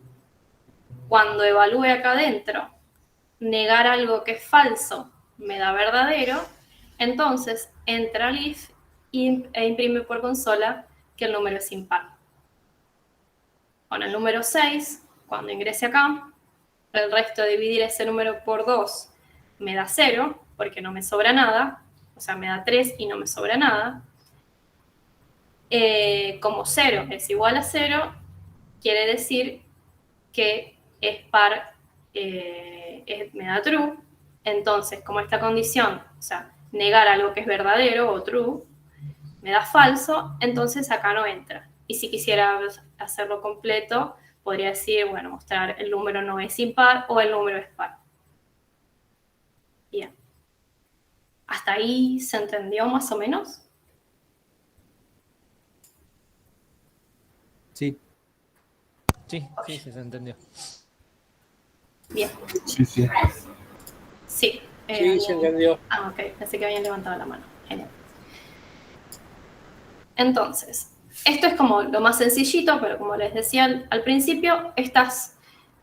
Cuando evalúe acá adentro, negar algo que es falso me da verdadero, entonces entra al if e imprime por consola que el número es impar. Con el número 6, cuando ingrese acá, el resto de dividir ese número por 2 me da 0, porque no me sobra nada, o sea, me da 3 y no me sobra nada. Como 0 es igual a 0, quiere decir que es par, me da true. Entonces, como esta condición, o sea, negar algo que es verdadero o true, me da falso, entonces acá no entra. Y si quisiera hacerlo completo, podría decir, bueno, mostrar el número no es impar o el número es par. Bien. ¿Hasta ahí se entendió más o menos?
Sí.
Sí, se entendió.
Bien.
Sí.
Sí, se entendió.
Ah, ok. Pensé que habían levantado la mano. Genial. Entonces, esto es como lo más sencillito, pero como les decía al principio, estas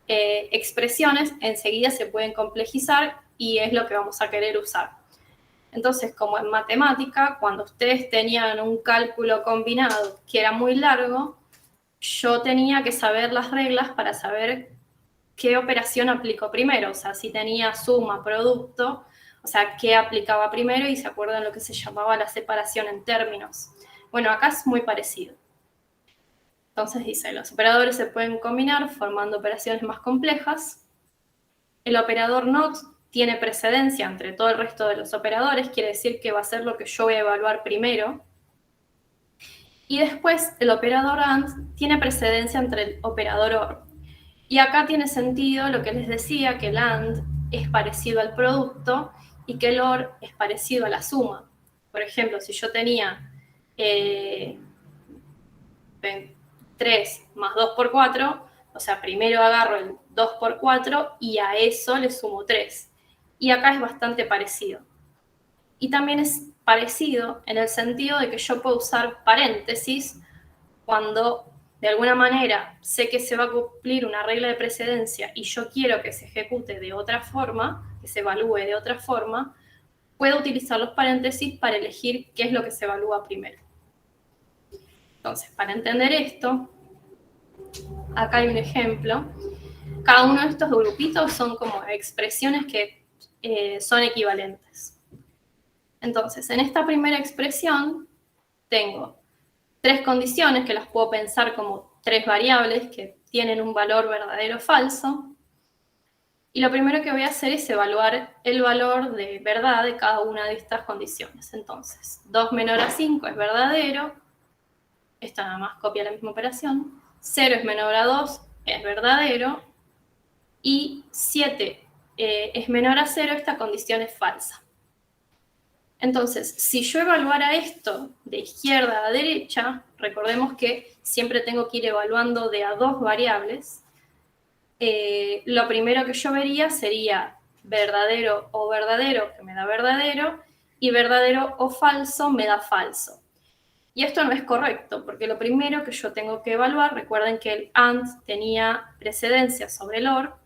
expresiones enseguida se pueden complejizar y es lo que vamos a querer usar. Entonces, como en matemática, cuando ustedes tenían un cálculo combinado que era muy largo, yo tenía que saber las reglas para saber qué operación aplicó primero. O sea, si tenía suma, producto, o sea, qué aplicaba primero, y se acuerdan lo que se llamaba la separación en términos. Bueno, acá es muy parecido. Entonces dice, los operadores se pueden combinar formando operaciones más complejas. El operador NOT tiene precedencia entre todo el resto de los operadores, quiere decir que va a ser lo que yo voy a evaluar primero. Y después el operador AND tiene precedencia entre el operador OR. Y acá tiene sentido lo que les decía, que el AND es parecido al producto y que el OR es parecido a la suma. Por ejemplo, si yo tenía 3 más 2 por 4, o sea, primero agarro el 2 por 4 y a eso le sumo 3. Y acá es bastante parecido. Y también es parecido en el sentido de que yo puedo usar paréntesis cuando de alguna manera sé que se va a cumplir una regla de precedencia y yo quiero que se ejecute de otra forma, que se evalúe de otra forma, puedo utilizar los paréntesis para elegir qué es lo que se evalúa primero. Entonces, para entender esto, acá hay un ejemplo. Cada uno de estos grupitos son como expresiones que son equivalentes. Entonces, en esta primera expresión tengo 3 condiciones que las puedo pensar como 3 variables que tienen un valor verdadero o falso. Y lo primero que voy a hacer es evaluar el valor de verdad de cada una de estas condiciones. Entonces, 2 menor a 5 es verdadero. Esto nada más copia la misma operación. 0 es menor a 2 es verdadero. Y 7 es menor a 0, esta condición es falsa. Entonces, si yo evaluara esto de izquierda a derecha, recordemos que siempre tengo que ir evaluando de a 2 variables, lo primero que yo vería sería verdadero o verdadero, que me da verdadero, y verdadero o falso me da falso. Y esto no es correcto, porque lo primero que yo tengo que evaluar, recuerden que el AND tenía precedencia sobre el OR,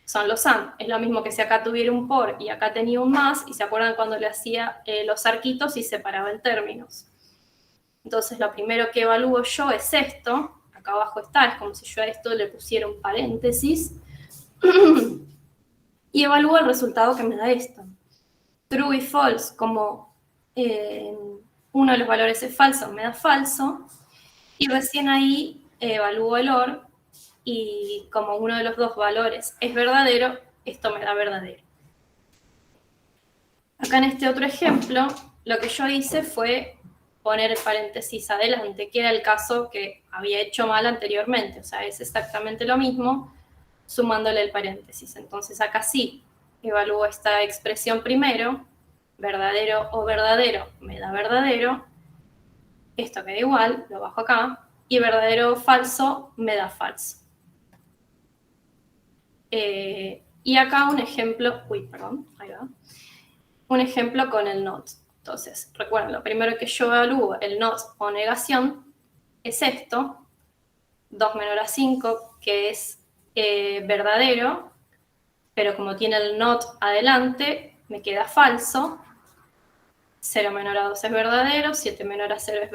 son los AND. Es lo mismo que si acá tuviera un por y acá tenía un más, y se acuerdan cuando le hacía los arquitos y separaba en términos. Entonces lo primero que evalúo yo es esto, acá abajo está, es como si yo a esto le pusiera un paréntesis, y evalúo el resultado que me da esto. True y false, como uno de los valores es falso, me da falso, y recién ahí evalúo el OR, y como uno de los 2 valores es verdadero, esto me da verdadero. Acá en este otro ejemplo, lo que yo hice fue poner el paréntesis adelante, que era el caso que había hecho mal anteriormente, o sea, es exactamente lo mismo sumándole el paréntesis. Entonces acá sí, evalúo esta expresión primero, verdadero o verdadero me da verdadero, esto queda igual, lo bajo acá, y verdadero o falso me da falso. Y acá un ejemplo, ahí va. Un ejemplo con el not. Entonces, recuerden, lo primero que yo evalúo, el not o negación, es esto, 2 menor a 5, que es verdadero, pero como tiene el not adelante, me queda falso. 0 menor a 2 es verdadero, 7 menor a 0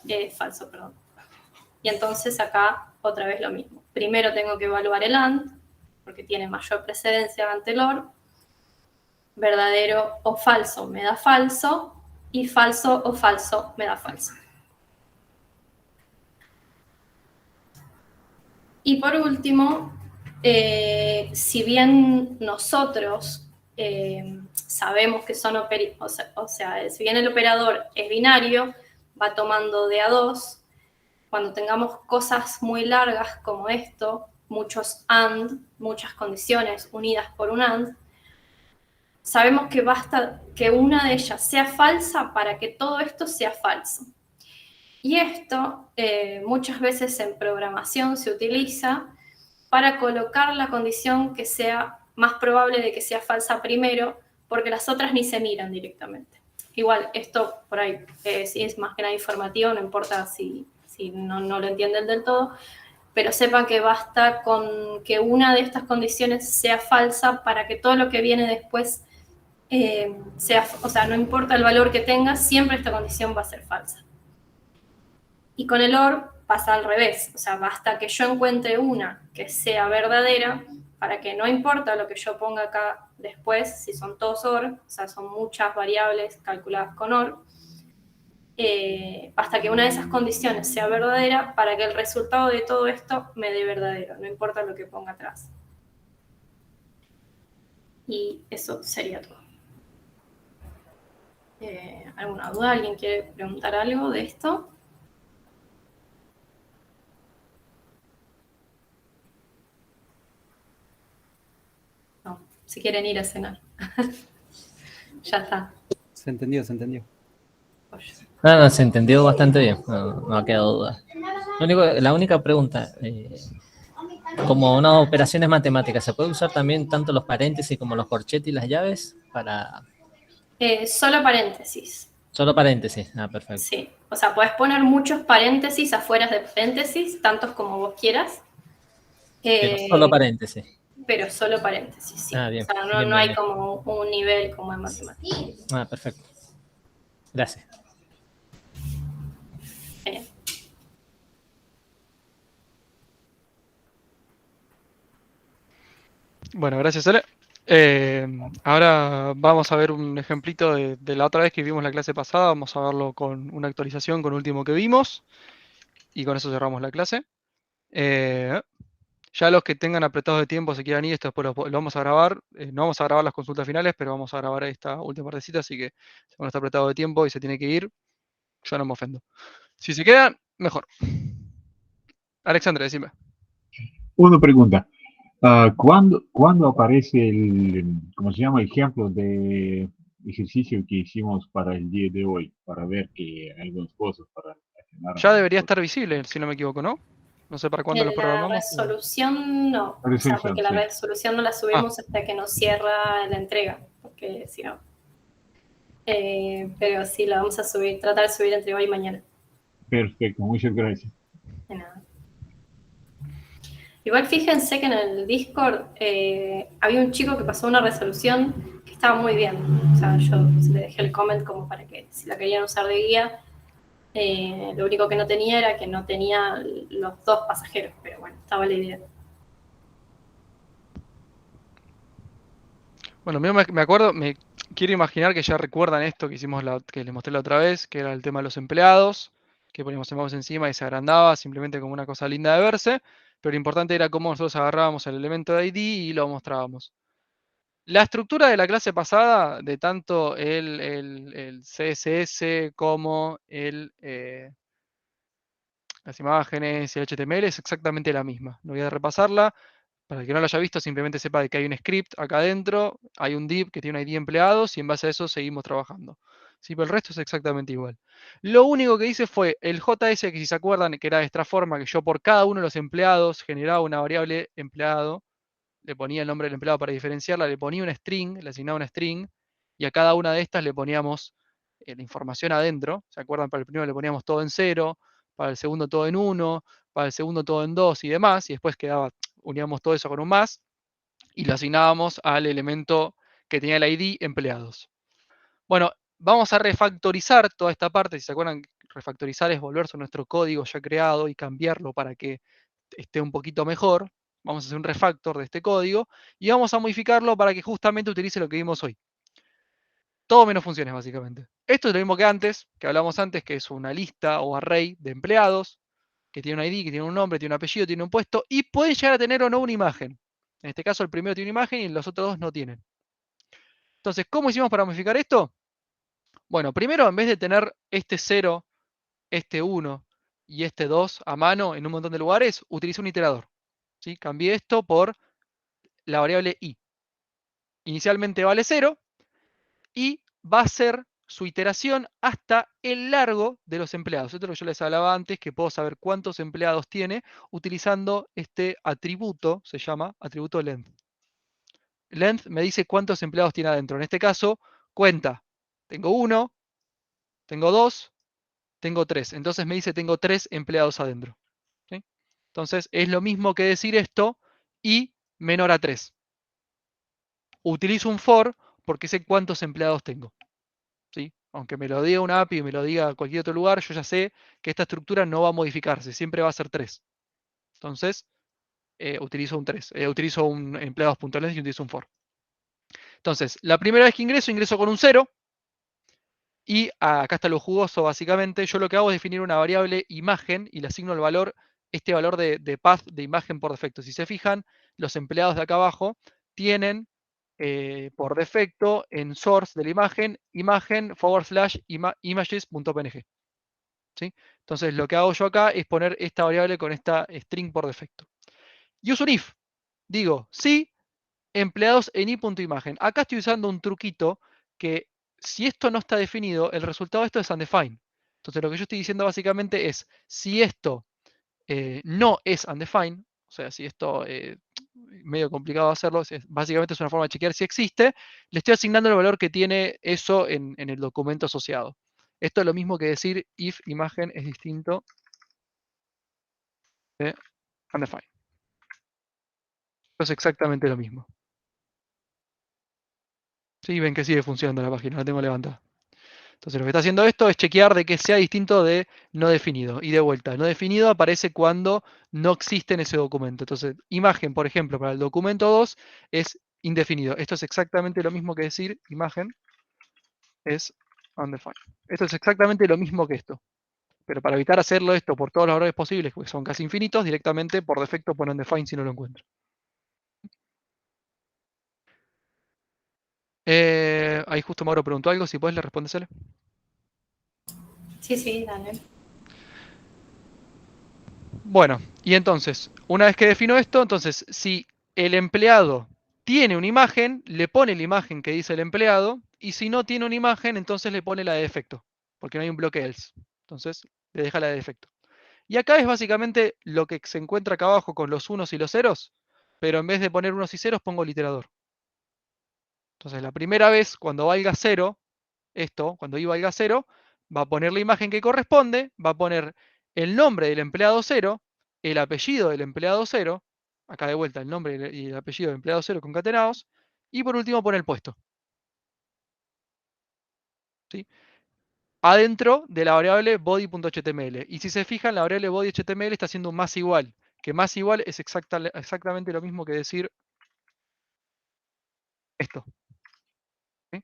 es falso, perdón. Y entonces acá otra vez lo mismo. Primero tengo que evaluar el AND, porque tiene mayor precedencia ante el OR. Verdadero o falso me da falso, y falso o falso me da falso. Y por último, si bien nosotros sabemos que son si bien el operador es binario, va tomando de a 2, cuando tengamos cosas muy largas como esto, muchos AND, muchas condiciones unidas por un AND, sabemos que basta que una de ellas sea falsa para que todo esto sea falso. Y esto muchas veces en programación se utiliza para colocar la condición que sea más probable de que sea falsa primero, porque las otras ni se miran directamente. Igual, esto por ahí, si es más que nada informativo, no importa si no lo entienden del todo, pero sepan que basta con que una de estas condiciones sea falsa para que todo lo que viene después no importa el valor que tenga, siempre esta condición va a ser falsa. Y con el OR pasa al revés, o sea, basta que yo encuentre una que sea verdadera para que no importa lo que yo ponga acá después, si son todos OR, o sea, son muchas variables calculadas con OR, hasta que una de esas condiciones sea verdadera para que el resultado de todo esto me dé verdadero, no importa lo que ponga atrás. Y eso sería todo. ¿Alguna duda? ¿Alguien quiere preguntar algo de esto? No, si quieren ir a cenar. Ya está.
Se entendió, se entendió.
No, se entendió bastante bien, no ha quedado duda. La única pregunta, como unas operaciones matemáticas, ¿se puede usar también tanto los paréntesis como los corchetes y las llaves para...?
Solo paréntesis.
Solo paréntesis, perfecto.
Sí, o sea, puedes poner muchos paréntesis afuera de paréntesis, tantos como vos quieras.
Pero solo paréntesis.
Pero solo paréntesis, sí.
Bien,
o sea, no,
bien,
no hay
bien.
como un nivel como en matemáticas.
Perfecto. Gracias.
Bien.
Bueno, gracias, Ale. Ahora vamos a ver un ejemplito de la otra vez que vimos la clase pasada. Vamos a verlo con una actualización con lo último que vimos. Y con eso cerramos la clase. Ya los que tengan apretados de tiempo, se quieran ir, esto después lo vamos a grabar. No vamos a grabar las consultas finales, pero vamos a grabar esta última partecita. Así que si uno está apretado de tiempo y se tiene que ir, yo no me ofendo. Si se quedan, mejor. Alexandre, decime.
Una pregunta. ¿Cuándo aparece ¿cómo se llama? Ejemplo de ejercicio que hicimos para el día de hoy? Para ver que algunas cosas para accionar.
Ya debería estar visible, si no me equivoco, ¿no? No sé para cuándo lo
La
programamos.
resolución no, o sea, porque la resolución no la subimos hasta que nos cierra la entrega, porque si no. Pero sí, la vamos a subir, tratar de subir entre hoy y mañana.
Perfecto, muchas gracias.
De nada. Igual fíjense que en el Discord había un chico que pasó una resolución que estaba muy bien. O sea, yo le dejé el comment como para que si la querían usar de guía. Lo único que no tenía era que no tenía los 2 pasajeros, pero bueno, estaba la idea.
Bueno, me acuerdo, me quiero imaginar que ya recuerdan esto que hicimos, que les mostré la otra vez, que era el tema de los empleados, que poníamos el mouse encima y se agrandaba simplemente como una cosa linda de verse, pero lo importante era cómo nosotros agarrábamos el elemento de ID y lo mostrábamos. La estructura de la clase pasada, de tanto el CSS como las imágenes y el HTML, es exactamente la misma. No voy a repasarla. Para el que no lo haya visto, simplemente sepa de que hay un script acá adentro, hay un div que tiene un ID empleados y en base a eso seguimos trabajando. Sí, pero el resto es exactamente igual. Lo único que hice fue el JS, que si se acuerdan, que era de esta forma, que yo por cada uno de los empleados generaba una variable empleado, le ponía el nombre del empleado para diferenciarla, le ponía una string, le asignaba una string, y a cada una de estas le poníamos la información adentro. ¿Se acuerdan? Para el primero le poníamos todo en 0, para el segundo todo en 1, para el segundo todo en 2 y demás, y después uníamos todo eso con un más, y lo asignábamos al elemento que tenía el ID empleados. Bueno, vamos a refactorizar toda esta parte. Si se acuerdan, refactorizar es volver sobre nuestro código ya creado y cambiarlo para que esté un poquito mejor. Vamos a hacer un refactor de este código y vamos a modificarlo para que justamente utilice lo que vimos hoy. Todo menos funciones, básicamente. Esto es lo mismo que antes, que hablamos antes, que es una lista o array de empleados, que tiene un ID, que tiene un nombre, tiene un apellido, tiene un puesto, y pueden llegar a tener o no una imagen. En este caso, el primero tiene una imagen y los otros dos no tienen. Entonces, ¿cómo hicimos para modificar esto? Bueno, primero, en vez de tener este 0, este 1 y este 2 a mano en un montón de lugares, utilicé un iterador. ¿Sí? Cambié esto por la variable i. Inicialmente vale 0 y va a ser su iteración hasta el largo de los empleados. Esto es lo que yo les hablaba antes, que puedo saber cuántos empleados tiene utilizando este atributo, se llama atributo length. Length me dice cuántos empleados tiene adentro. En este caso, cuenta. Tengo 1, tengo 2, tengo 3. Entonces me dice tengo 3 empleados adentro. ¿Sí? Entonces es lo mismo que decir esto y menor a 3. Utilizo un for porque sé cuántos empleados tengo. ¿Sí? Aunque me lo diga una API y me lo diga cualquier otro lugar, yo ya sé que esta estructura no va a modificarse, siempre va a ser 3. Entonces, utilizo un 3. Utilizo un empleados.length y utilizo un for. Entonces, la primera vez que ingreso con un 0. Y acá está lo jugoso, básicamente. Yo lo que hago es definir una variable imagen y le asigno el valor, este valor de path de imagen por defecto. Si se fijan, los empleados de acá abajo tienen por defecto en source de la imagen, imagen/images.png. ¿Sí? Entonces lo que hago yo acá es poner esta variable con esta string por defecto. Y uso un if. Digo, sí, empleados en i.imagen. Acá estoy usando un truquito que si esto no está definido, el resultado de esto es undefined. Entonces lo que yo estoy diciendo básicamente es, si esto no es undefined, o sea, si esto medio complicado hacerlo, básicamente es una forma de chequear si existe, le estoy asignando el valor que tiene eso en el documento asociado. Esto es lo mismo que decir if imagen es distinto de undefined. Esto es exactamente lo mismo. Sí, ven que sigue funcionando la página, la tengo levantada. Entonces lo que está haciendo esto es chequear de que sea distinto de no definido. Y de vuelta, no definido aparece cuando no existe en ese documento. Entonces, imagen, por ejemplo, para el documento 2 es indefinido. Esto es exactamente lo mismo que decir imagen es undefined. Esto es exactamente lo mismo que esto. Pero para evitar hacerlo esto por todos los valores posibles, que son casi infinitos, directamente por defecto pone undefined si no lo encuentro. Ahí justo Mauro preguntó algo, si puedes le respondesele.
Sí, sí, dale.
Bueno, y entonces, una vez que defino esto, entonces, si el empleado tiene una imagen, le pone la imagen que dice el empleado, y si no tiene una imagen, entonces le pone la de defecto, porque no hay un bloque else. Entonces, le deja la de defecto. Y acá es básicamente lo que se encuentra acá abajo con los unos y los ceros, pero en vez de poner unos y ceros, pongo el iterador. Entonces, la primera vez, cuando valga 0, esto, cuando i valga 0, va a poner la imagen que corresponde, va a poner el nombre del empleado 0, el apellido del empleado 0, acá de vuelta el nombre y el apellido del empleado 0 concatenados, y por último pone el puesto. ¿Sí? Adentro de la variable body.html. Y si se fijan, la variable body.html está haciendo un más igual, que más igual es exactamente lo mismo que decir esto. ¿Sí?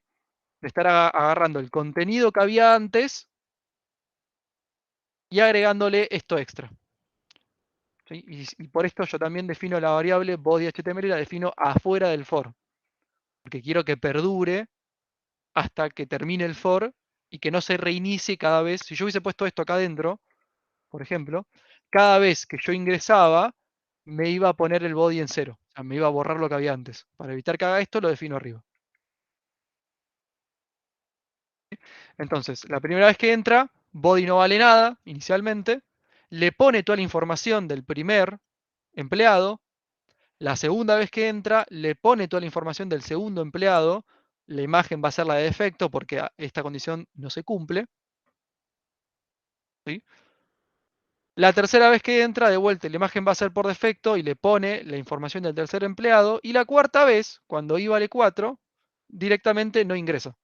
De estar agarrando el contenido que había antes y agregándole esto extra. ¿Sí? Y por esto yo también defino la variable body.html y la defino afuera del for. Porque quiero que perdure hasta que termine el for y que no se reinicie cada vez. Si yo hubiese puesto esto acá adentro, por ejemplo, cada vez que yo ingresaba, me iba a poner el body en 0. O sea, me iba a borrar lo que había antes. Para evitar que haga esto, lo defino arriba. Entonces, la primera vez que entra, body no vale nada inicialmente. Le pone toda la información del primer empleado. La segunda vez que entra, le pone toda la información del segundo empleado. La imagen va a ser la de defecto porque esta condición no se cumple. ¿Sí? La tercera vez que entra, de vuelta, la imagen va a ser por defecto y le pone la información del tercer empleado. Y la cuarta vez, cuando i vale 4, directamente no ingresa.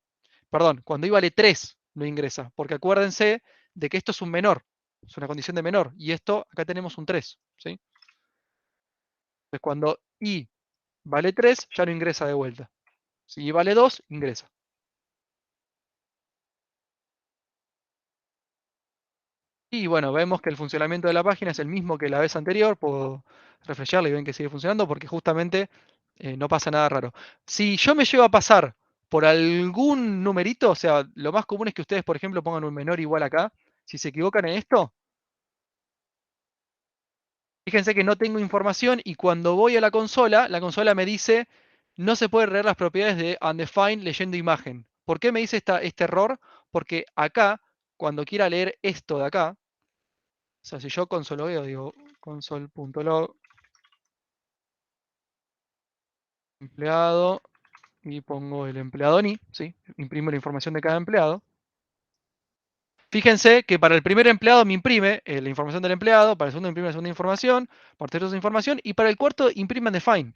Perdón, cuando i vale 3, no ingresa. Porque acuérdense de que esto es un menor. Es una condición de menor. Y esto, acá tenemos un 3. ¿Sí? Entonces, cuando i vale 3, ya no ingresa de vuelta. Si i vale 2, ingresa. Y bueno, vemos que el funcionamiento de la página es el mismo que la vez anterior. Puedo refrescarla y ven que sigue funcionando porque justamente no pasa nada raro. Si yo me llevo a pasar por algún numerito, o sea, lo más común es que ustedes, por ejemplo, pongan un menor igual acá. Si se equivocan en esto, fíjense que no tengo información y cuando voy a la consola me dice no se puede leer las propiedades de undefined leyendo imagen. ¿Por qué me dice este error? Porque acá, cuando quiera leer esto de acá, o sea, si yo console.log, digo console.log empleado y pongo el empleado ni, ¿sí? Imprimo la información de cada empleado. Fíjense que para el primer empleado me imprime la información del empleado, para el segundo imprime la segunda información, para el tercero información y para el cuarto imprime undefined,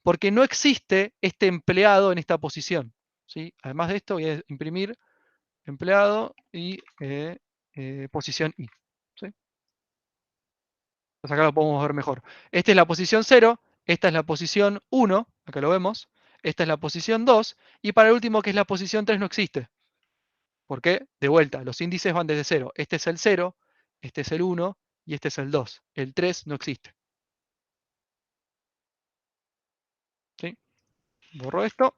porque no existe este empleado en esta posición. ¿Sí? Además de esto voy a imprimir empleado y posición i. ¿Sí? Pues acá lo podemos ver mejor. Esta es la posición 0, esta es la posición 1, acá lo vemos, esta es la posición 2, y para el último, que es la posición 3, no existe. ¿Por qué? De vuelta, los índices van desde 0. Este es el 0, este es el 1 y este es el 2. El 3 no existe. ¿Sí? Borro esto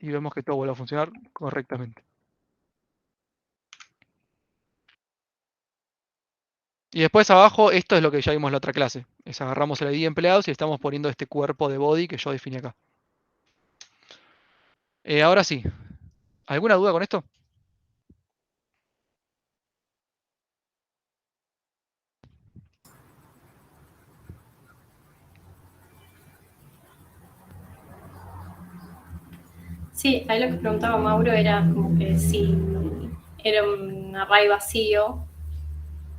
y vemos que todo vuelve a funcionar correctamente. Y después abajo, esto es lo que ya vimos en la otra clase. Es agarramos el ID empleados y estamos poniendo este cuerpo de body que yo definí acá. Ahora sí. ¿Alguna duda con esto?
Sí, ahí lo que preguntaba Mauro era como que si era un array vacío,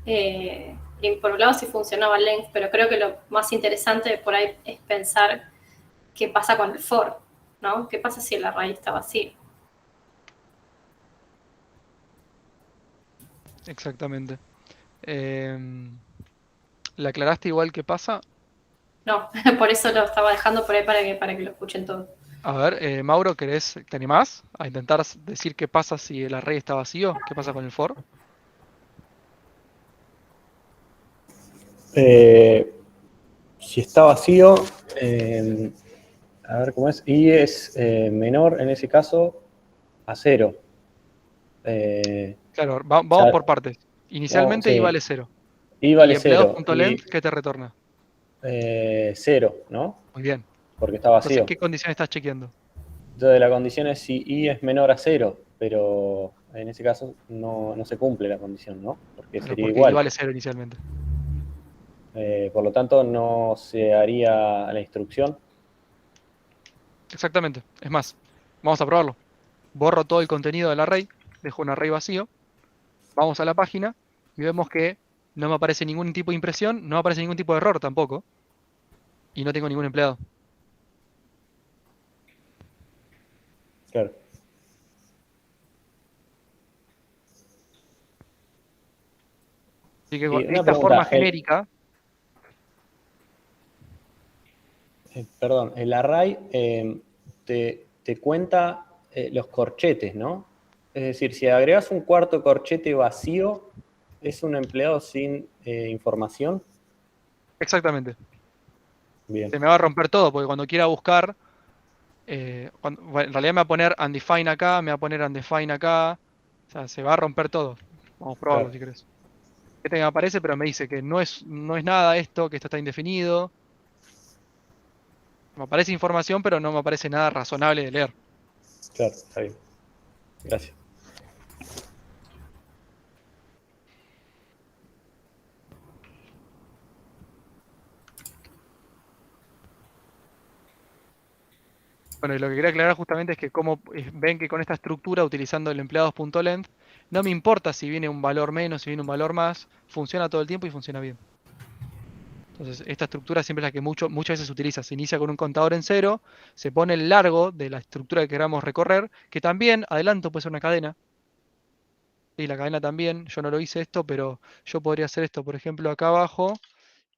y por un lado si funcionaba length, pero creo que lo más interesante por ahí es pensar qué pasa con el for, ¿no? ¿Qué pasa si el array está vacío?
Exactamente. ¿Le aclaraste igual qué pasa?
No, por eso lo estaba dejando por ahí para que lo escuchen todos.
A ver, Mauro, ¿te animás a intentar decir qué pasa si el array está vacío? ¿Qué pasa con el for?
Si está vacío, a ver cómo es, y es menor en ese caso a 0.
Claro, vamos por partes. Inicialmente
sí.
i vale 0.
Y vale
¿Y
0.
empleados.length qué te retorna?
0, ¿no?
Muy bien.
Porque está vacío.
Entonces, ¿qué condición estás chequeando?
Entonces la condición es si i es menor a 0, pero en ese caso no se cumple la condición, ¿no? Porque
Claro,
sería
porque
igual.
i vale 0 inicialmente.
Por lo tanto, no se haría la instrucción.
Exactamente. Es más, vamos a probarlo. Borro todo el contenido del array, dejo un array vacío, vamos a la página y vemos que no me aparece ningún tipo de impresión, no me aparece ningún tipo de error tampoco, y no tengo ningún empleado.
Claro.
Así que
Y
con
una
esta
pregunta,
forma genérica,
perdón, el array te cuenta los corchetes, ¿no? Es decir, si agregas un cuarto corchete vacío, ¿es un empleado sin información?
exactamente.
Bien.
Se me va a romper todo, porque cuando quiera buscar, bueno, en realidad me va a poner undefined acá, me va a poner undefined acá, o sea, se va a romper todo. Vamos a probarlo
Claro.
si querés. Este me aparece, pero me dice que no es nada esto, que esto está indefinido. Me aparece información, pero no me aparece nada razonable de leer.
Claro, está bien. Gracias.
Bueno, y lo que quería aclarar justamente es que como ven que con esta estructura, utilizando el empleados.length, no me importa si viene un valor menos, si viene un valor más, funciona todo el tiempo y funciona bien. Entonces, esta estructura siempre es la que muchas veces se utiliza. Se inicia con un contador en 0, se pone el largo de la estructura que queramos recorrer, que también, adelanto, puede ser una cadena. Y la cadena también, yo no lo hice esto, pero yo podría hacer esto, por ejemplo, acá abajo,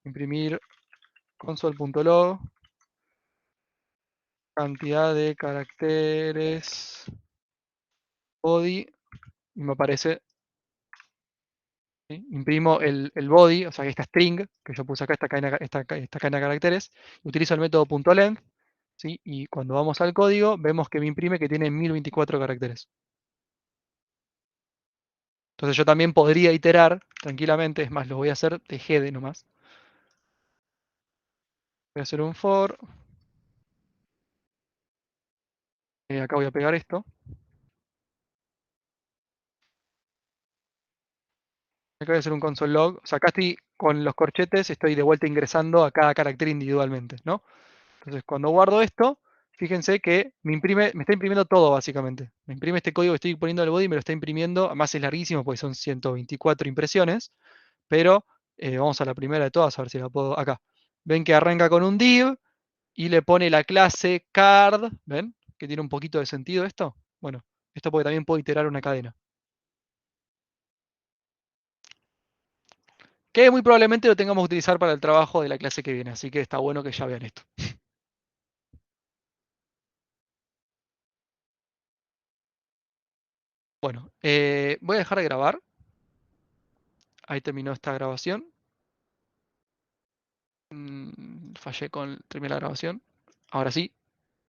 imprimir console.log, cantidad de caracteres, body, y me aparece, ¿sí? Imprimo el body, o sea, esta string, que yo puse acá, esta cadena de caracteres, utilizo el método .length, ¿sí? Y cuando vamos al código, vemos que me imprime que tiene 1024 caracteres. Entonces yo también podría iterar tranquilamente, es más, lo voy a hacer de GD nomás. Voy a hacer un for. Acá voy a pegar esto. Acá voy a hacer un console log. O sea, acá estoy con los corchetes, estoy de vuelta ingresando a cada carácter individualmente, ¿no? Entonces, cuando guardo esto, fíjense que me está imprimiendo todo, básicamente. Me imprime este código que estoy poniendo en el body y me lo está imprimiendo. Además es larguísimo porque son 124 impresiones. Pero vamos a la primera de todas, a ver si la puedo. Acá. Ven que arranca con un div y le pone la clase card. ¿Ven? Que tiene un poquito de sentido esto. Bueno, esto porque también puedo iterar una cadena. Que muy probablemente lo tengamos que utilizar para el trabajo de la clase que viene. Así que está bueno que ya vean esto. Bueno, voy a dejar de grabar. Ahí terminó esta grabación. Fallé con terminar la grabación. Ahora sí.